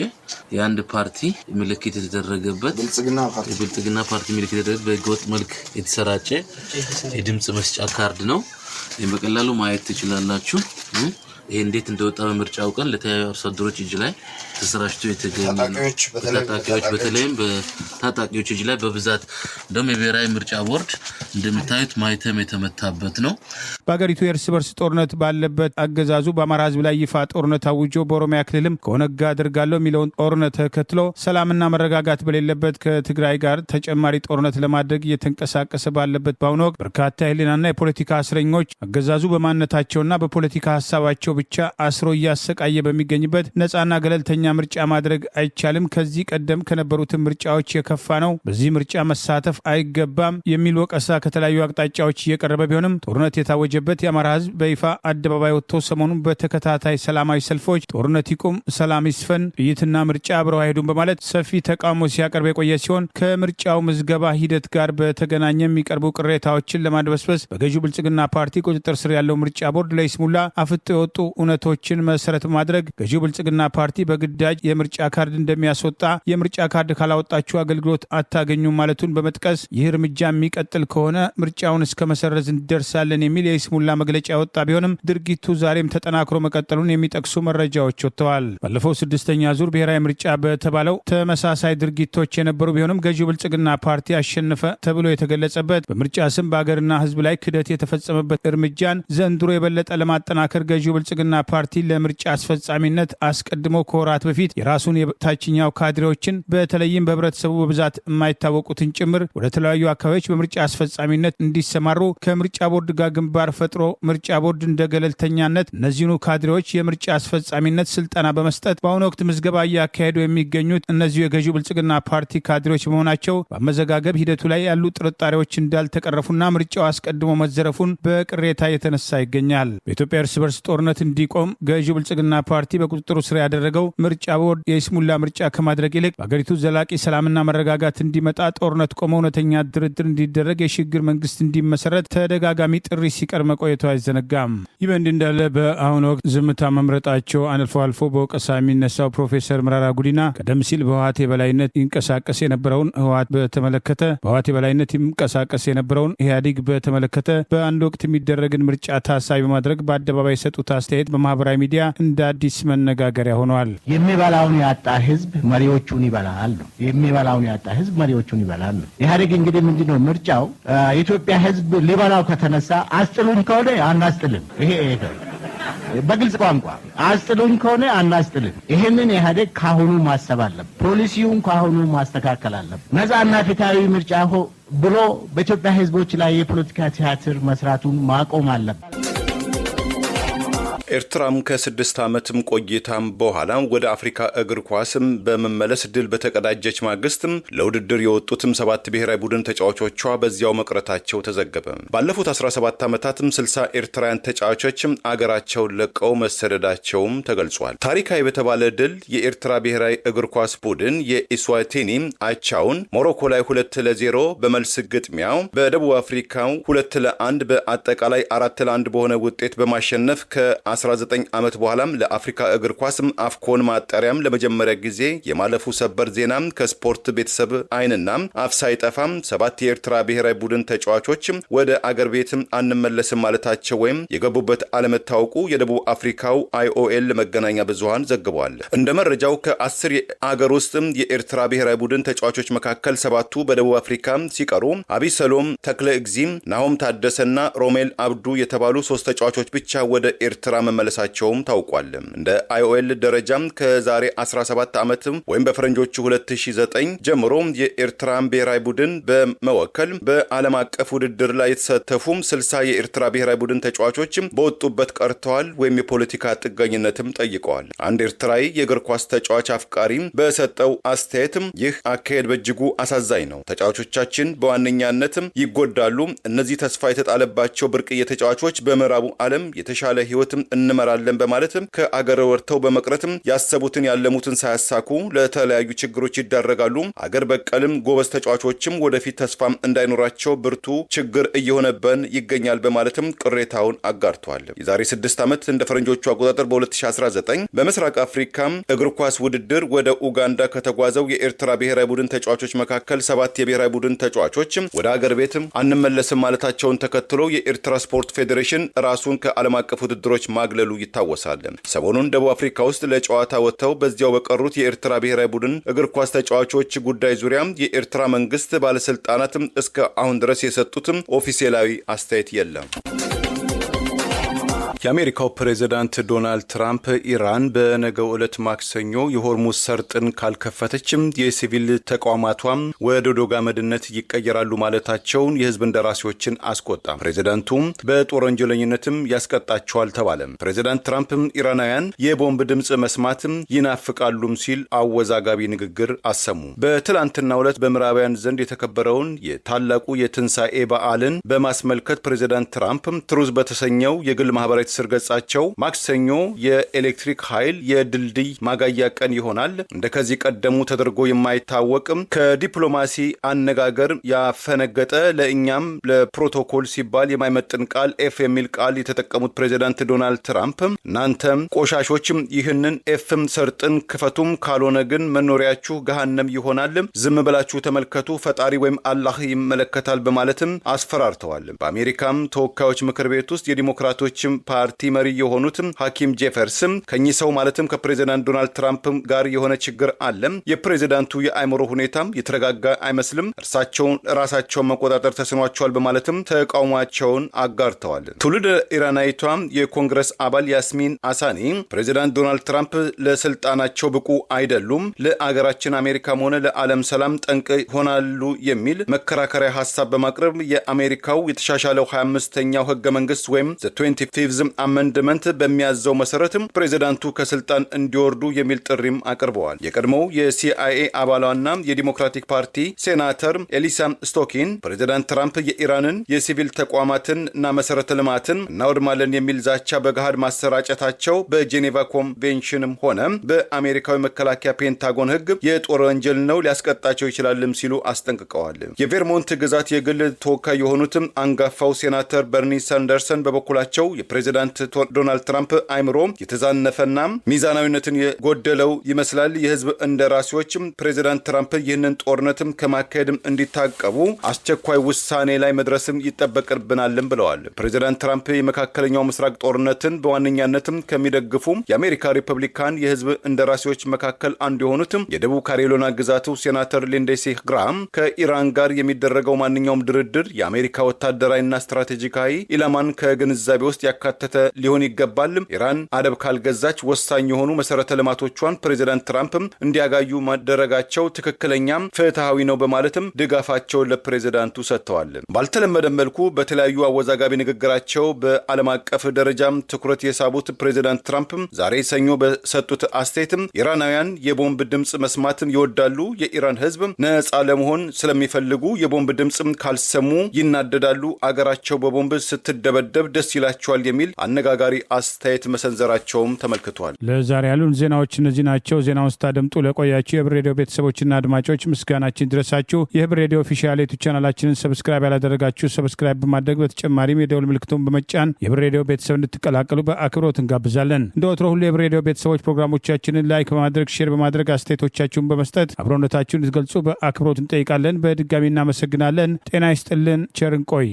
የአንድ ፓርቲ ምልክት የተደረገበት የብልጽግና ፓርቲ ምልክት የተደረገበት በህገወጥ መልክ የተሰራጨ የድምፅ መስጫ ካርድ ነው። ይህም በቀላሉ ማየት ትችላላችሁ። ይሄ እንዴት እንደወጣ በምርጫው ቀን ለተያዩ አርሶ አደሮች እጅ ላይ ተሰራጭቶ የተገኘ ታጣቂዎች በተለይም በታጣቂዎች እጅ ላይ በብዛት እንደውም የብሔራዊ ምርጫ ቦርድ እንደምታዩት ማይተም የተመታበት ነው። በአገሪቱ የእርስ በርስ ጦርነት ባለበት አገዛዙ በአማራ ህዝብ ላይ ይፋ ጦርነት አውጆ በኦሮሚያ ክልልም ከኦነግ ጋር አድርጋለሁ የሚለውን ጦርነት ተከትሎ ሰላምና መረጋጋት በሌለበት ከትግራይ ጋር ተጨማሪ ጦርነት ለማድረግ እየተንቀሳቀሰ ባለበት በአሁኑ ወቅት በርካታ የህሊናና የፖለቲካ እስረኞች አገዛዙ በማንነታቸውና በፖለቲካ ሀሳባቸው ብቻ አስሮ እያሰቃየ በሚገኝበት ነፃና ገለልተኛ ምርጫ ማድረግ አይቻልም፣ ከዚህ ቀደም ከነበሩት ምርጫዎች የከፋ ነው፣ በዚህ ምርጫ መሳተፍ አይገባም የሚል ወቀሳ ከተለያዩ አቅጣጫዎች እየቀረበ ቢሆንም ጦርነት የታወጀበት የአማራ ህዝብ በይፋ አደባባይ ወጥቶ ሰሞኑን በተከታታይ ሰላማዊ ሰልፎች ጦርነት ይቁም፣ ሰላም ይስፈን፣ ጥይትና ምርጫ አብረው አይሄዱም በማለት ሰፊ ተቃውሞ ሲያቀርብ የቆየ ሲሆን ከምርጫው ምዝገባ ሂደት ጋር በተገናኘ የሚቀርቡ ቅሬታዎችን ለማድበስበስ በገዢው ብልጽግና ፓርቲ ቁጥጥር ስር ያለው ምርጫ ቦርድ ለይስሙላ አፍጦ የወጡ እውነቶችን መሰረት በማድረግ ገዢው ብልጽግና ፓርቲ በግዳጅ የምርጫ ካርድ እንደሚያስወጣ፣ የምርጫ ካርድ ካላወጣችሁ አገልግሎት አታገኙም ማለቱን በመጥቀስ ይህ እርምጃ የሚቀጥል ከሆነ ምርጫውን እስከ መሰረዝ እንደርሳለን የሚል የይስሙላ መግለጫ ያወጣ ቢሆንም ድርጊቱ ዛሬም ተጠናክሮ መቀጠሉን የሚጠቅሱ መረጃዎች ወጥተዋል። ባለፈው 6ኛ ዙር ብሔራዊ ምርጫ በተባለው ተመሳሳይ ድርጊቶች የነበሩ ቢሆንም ገዢው ብልጽግና ፓርቲ አሸነፈ ተብሎ የተገለጸበት በምርጫ ስም በሀገርና ህዝብ ላይ ክደት የተፈጸመበት እርምጃን ዘንድሮ የበለጠ ለማጠናከር ገዢው ብልጽግና ፓርቲ ለምርጫ አስፈጻሚነት አስቀድሞ ከወራት በፊት የራሱን የታችኛው ካድሬዎችን በተለይም በህብረተሰቡ በብዛት የማይታወቁትን ጭምር ወደ ተለያዩ አካባቢዎች በምርጫ አስፈጻሚነት እንዲሰማሩ ከምርጫ ቦርድ ጋር ግንባር ፈጥሮ ምርጫ ቦርድ እንደ ገለልተኛነት እነዚህኑ ካድሬዎች የምርጫ አስፈጻሚነት ስልጠና በመስጠት በአሁኑ ወቅት ምዝገባ እያካሄዱ የሚገኙት እነዚሁ የገዢው ብልጽግና ፓርቲ ካድሬዎች በመሆናቸው በአመዘጋገብ ሂደቱ ላይ ያሉ ጥርጣሬዎች እንዳልተቀረፉና ምርጫው አስቀድሞ መዘረፉን በቅሬታ የተነሳ ይገኛል። በኢትዮጵያ እርስ በርስ ጦርነት እንዲቆም ገዢው ብልጽግና ፓርቲ በቁጥጥሩ ስር ያደረገው ምርጫ ቦርድ የይስሙላ ምርጫ ከማድረግ ይልቅ በአገሪቱ ዘላቂ ሰላምና መረጋጋት እንዲመጣ ጦርነት ቆሞ እውነተኛ ድርድር እንዲደረግ የሽግግር መንግስት እንዲመሰረት ተደጋጋሚ ጥሪ ሲቀርብ መቆየቱ አይዘነጋም። ይህ በእንዲህ እንዳለ በአሁኑ ወቅት ዝምታ መምረጣቸው አልፎ አልፎ በወቀሳ የሚነሳው ፕሮፌሰር መራራ ጉዲና ቀደም ሲል በህወሓት የበላይነት ይንቀሳቀስ የነበረውን ህወሓት በተመለከተ በህወሓት የበላይነት ይንቀሳቀስ የነበረውን ኢህአዴግ በተመለከተ በአንድ ወቅት የሚደረግን ምርጫ ታሳቢ በማድረግ በአደባባይ የሰጡት አስተያየት በማህበራዊ ሚዲያ እንደ አዲስ መነጋገሪያ ሆነዋል። የሚበላውን ያጣ ህዝብ መሪዎቹን ይበላል ነው። የሚበላውን ያጣ ህዝብ መሪዎቹን ይበላል ነው። ኢህአዴግ እንግዲህ ምንድነው ምርጫው የኢትዮጵያ ህዝብ ሊበላው ከተነሳ አስጥሉኝ ከሆነ አናስጥልም። ይሄ በግልጽ ቋንቋ አስጥሉኝ ከሆነ አናስጥልም። ይሄንን ኢህአዴግ ካሁኑ ማሰብ አለበት። ፖሊሲውን ካሁኑ ማስተካከል አለበት። ነፃና ፍትሃዊ ምርጫ ብሎ በኢትዮጵያ ህዝቦች ላይ የፖለቲካ ቲያትር መስራቱን ማቆም አለበት። ኤርትራም ከ6 ዓመትም ቆይታም በኋላ ወደ አፍሪካ እግር ኳስም በመመለስ ድል በተቀዳጀች ማግስትም ለውድድር የወጡትም 7 ብሔራዊ ቡድን ተጫዋቾቿ በዚያው መቅረታቸው ተዘገበ። ባለፉት 17 ዓመታትም 60 ኤርትራውያን ተጫዋቾችም አገራቸውን ለቀው መሰደዳቸውም ተገልጿል። ታሪካዊ በተባለ ድል የኤርትራ ብሔራዊ እግር ኳስ ቡድን የኢስዋቲኒ አቻውን ሞሮኮ ላይ 2-0 በመልስ ግጥሚያው በደቡብ አፍሪካው 2-1 በአጠቃላይ 4-1 በሆነ ውጤት በማሸነፍ ከ19 ዓመት በኋላም ለአፍሪካ እግር ኳስም አፍኮን ማጣሪያም ለመጀመሪያ ጊዜ የማለፉ ሰበር ዜናም ከስፖርት ቤተሰብ አይንና አፍ ሳይጠፋም 7 የኤርትራ ብሔራዊ ቡድን ተጫዋቾች ወደ አገር ቤትም አንመለስም ማለታቸው ወይም የገቡበት አለመታወቁ የደቡብ አፍሪካው IOL መገናኛ ብዙሃን ዘግቧል። እንደ መረጃው ከ10 አገር ውስጥ የኤርትራ ብሔራዊ ቡድን ተጫዋቾች መካከል 7ቱ በደቡብ አፍሪካ ሲቀሩ አቢሰሎም ተክለ እግዚም፣ ናሆም ታደሰና ሮሜል አብዱ የተባሉ 3 ተጫዋቾች ብቻ ወደ ኤርትራ መመለሳቸውም ታውቋል። እንደ IOL ደረጃም ከዛሬ 17 ዓመት ወይም በፈረንጆቹ 2009 ጀምሮ የኤርትራን ብሔራዊ ቡድን በመወከል በዓለም አቀፍ ውድድር ላይ የተሳተፉ 60 የኤርትራ ብሔራዊ ቡድን ተጫዋቾች በወጡበት ቀርተዋል ወይም የፖለቲካ ጥገኝነትም ጠይቀዋል። አንድ ኤርትራዊ የእግር ኳስ ተጫዋች አፍቃሪ በሰጠው አስተያየት ይህ አካሄድ በእጅጉ አሳዛኝ ነው። ተጫዋቾቻችን በዋነኛነት ይጎዳሉ። እነዚህ ተስፋ የተጣለባቸው ብርቅዬ ተጫዋቾች በምዕራቡ ዓለም የተሻለ ህይወት እንመራለን በማለትም ከአገር ወርተው በመቅረትም ያሰቡትን ያለሙትን ሳያሳኩ ለተለያዩ ችግሮች ይዳረጋሉ። አገር በቀልም ጎበዝ ተጫዋቾችም ወደፊት ተስፋም እንዳይኖራቸው ብርቱ ችግር እየሆነብን ይገኛል በማለትም ቅሬታውን አጋርቷል። የዛሬ 6 ዓመት እንደ ፈረንጆቹ አቆጣጠር በ2019 በምስራቅ አፍሪካ እግር ኳስ ውድድር ወደ ኡጋንዳ ከተጓዘው የኤርትራ ብሔራዊ ቡድን ተጫዋቾች መካከል 7 የብሔራዊ ቡድን ተጫዋቾች ወደ አገር ቤት አንመለስም ማለታቸውን ተከትሎ የኤርትራ ስፖርት ፌዴሬሽን ራሱን ከዓለም አቀፍ ውድድሮች ማግለሉ ይታወሳል። ሰሞኑን ደቡብ አፍሪካ ውስጥ ለጨዋታ ወጥተው በዚያው በቀሩት የኤርትራ ብሔራዊ ቡድን እግር ኳስ ተጫዋቾች ጉዳይ ዙሪያ የኤርትራ መንግስት ባለስልጣናት እስከ አሁን ድረስ የሰጡትም ኦፊሴላዊ አስተያየት የለም። የአሜሪካው ፕሬዝዳንት ዶናልድ ትራምፕ ኢራን በነገው ዕለት ማክሰኞ የሆርሙዝ ሰርጥን ካልከፈተችም የሲቪል ተቋማቷም ወደ ዶግ አመድነት ይቀየራሉ ማለታቸውን የህዝብ እንደራሴዎችን አስቆጣ። ፕሬዝዳንቱም በጦር ወንጀለኝነትም ያስቀጣቸዋል ተባለ። ፕሬዝዳንት ትራምፕም ኢራናውያን የቦምብ ድምፅ መስማትም ይናፍቃሉም ሲል አወዛጋቢ ንግግር አሰሙ። በትላንትናው ዕለት በምዕራባውያን ዘንድ የተከበረውን የታላቁ የትንሣኤ በዓልን በማስመልከት ፕሬዝዳንት ትራምፕ ትሩዝ በተሰኘው የግል ማህበራዊ ስር ገጻቸው ማክሰኞ የኤሌክትሪክ ኃይል የድልድይ ማጋያ ቀን ይሆናል። እንደከዚህ ቀደሙ ተደርጎ የማይታወቅም ከዲፕሎማሲ አነጋገር ያፈነገጠ ለእኛም ለፕሮቶኮል ሲባል የማይመጥን ቃል ኤፍ የሚል ቃል የተጠቀሙት ፕሬዝዳንት ዶናልድ ትራምፕ እናንተም ቆሻሾችም ይህንን ኤፍም ሰርጥን ክፈቱም፣ ካልሆነ ግን መኖሪያችሁ ገሃነም ይሆናል፣ ዝም ብላችሁ ተመልከቱ፣ ፈጣሪ ወይም አላህ ይመለከታል በማለትም አስፈራርተዋል። በአሜሪካም ተወካዮች ምክር ቤት ውስጥ የዲሞክራቶችም ፓርቲ መሪ የሆኑትም ሐኪም ጄፈርስም ከኚህ ሰው ማለትም ከፕሬዝዳንት ዶናልድ ትራምፕ ጋር የሆነ ችግር አለ። የፕሬዝዳንቱ የአእምሮ ሁኔታም የተረጋጋ አይመስልም። እርሳቸውን ራሳቸውን መቆጣጠር ተስኗቸዋል በማለትም ተቃውሟቸውን አጋርተዋል። ትውልድ ኢራናዊቷ የኮንግረስ አባል ያስሚን አሳኒ ፕሬዝዳንት ዶናልድ ትራምፕ ለስልጣናቸው ብቁ አይደሉም፣ ለአገራችን አሜሪካም ሆነ ለዓለም ሰላም ጠንቅ ይሆናሉ የሚል መከራከሪያ ሐሳብ በማቅረብ የአሜሪካው የተሻሻለው 25ኛው ህገ መንግስት ወይም 25th አመንድመንት በሚያዘው መሰረትም ፕሬዚዳንቱ ከስልጣን እንዲወርዱ የሚል ጥሪም አቅርበዋል። የቀድሞው የሲአይኤ አባሏና የዲሞክራቲክ ፓርቲ ሴናተር ኤሊሳ ስቶኪን ፕሬዚዳንት ትራምፕ የኢራንን የሲቪል ተቋማትን እና መሰረተ ልማትን እናወድማለን የሚል ዛቻ በገሃድ ማሰራጨታቸው በጄኔቫ ኮንቬንሽንም ሆነ በአሜሪካዊ መከላከያ ፔንታጎን ህግ የጦር ወንጀል ነው፣ ሊያስቀጣቸው ይችላልም ሲሉ አስጠንቅቀዋል። የቬርሞንት ግዛት የግል ተወካይ የሆኑትም አንጋፋው ሴናተር በርኒ ሳንደርሰን በበኩላቸው የፕሬዚዳንት ዶናልድ ትራምፕ አይምሮ የተዛነፈና ሚዛናዊነትን የጎደለው ይመስላል። የህዝብ እንደራሴዎችም ፕሬዚዳንት ትራምፕ ይህንን ጦርነትም ከማካሄድም እንዲታቀቡ አስቸኳይ ውሳኔ ላይ መድረስም ይጠበቅብናልም ብለዋል። ፕሬዚዳንት ትራምፕ የመካከለኛው ምስራቅ ጦርነትን በዋነኛነትም ከሚደግፉ የአሜሪካ ሪፐብሊካን የህዝብ እንደራሴዎች መካከል አንዱ የሆኑትም የደቡብ ካሮላይና ግዛቱ ሴናተር ሊንዴሲ ግራም ከኢራን ጋር የሚደረገው ማንኛውም ድርድር የአሜሪካ ወታደራዊና ስትራቴጂካዊ ኢላማን ከግንዛቤ ውስጥ ያካተተ ሊሆን ይገባል። ኢራን አደብ ካልገዛች ወሳኝ የሆኑ መሰረተ ልማቶቿን ፕሬዚዳንት ትራምፕም እንዲያጋዩ ማደረጋቸው ትክክለኛም ፍትሃዊ ነው በማለትም ድጋፋቸውን ለፕሬዚዳንቱ ሰጥተዋል። ባልተለመደ መልኩ በተለያዩ አወዛጋቢ ንግግራቸው በዓለም አቀፍ ደረጃም ትኩረት የሳቡት ፕሬዚዳንት ትራምፕ ዛሬ ሰኞ በሰጡት አስተያየትም ኢራናውያን የቦምብ ድምጽ መስማትም ይወዳሉ፣ የኢራን ህዝብ ነጻ ለመሆን ስለሚፈልጉ የቦምብ ድምጽ ካልሰሙ ይናደዳሉ፣ አገራቸው በቦምብ ስትደበደብ ደስ ይላቸዋል የሚል አነጋጋሪ አስተያየት መሰንዘራቸውም ተመልክቷል። ለዛሬ ያሉን ዜናዎች እነዚህ ናቸው። ዜናውን ስታደምጡ ለቆያችሁ የህብር ሬዲዮ ቤተሰቦችና አድማጮች ምስጋናችን ድረሳችሁ። የህብር ሬዲዮ ኦፊሻል ዩቲዩብ ቻናላችንን ሰብስክራይብ ያላደረጋችሁ ሰብስክራይብ በማድረግ በተጨማሪም የደውል ምልክቱን በመጫን የህብር ሬዲዮ ቤተሰብ እንድትቀላቀሉ በአክብሮት እንጋብዛለን። እንደ ወትሮ ሁሉ የህብር ሬዲዮ ቤተሰቦች ፕሮግራሞቻችንን ላይክ በማድረግ ሼር በማድረግ አስተያየቶቻችሁን በመስጠት አብሮነታችሁን እንድትገልጹ በአክብሮት እንጠይቃለን። በድጋሚ እናመሰግናለን። ጤና ይስጥልን። ቸር እንቆይ።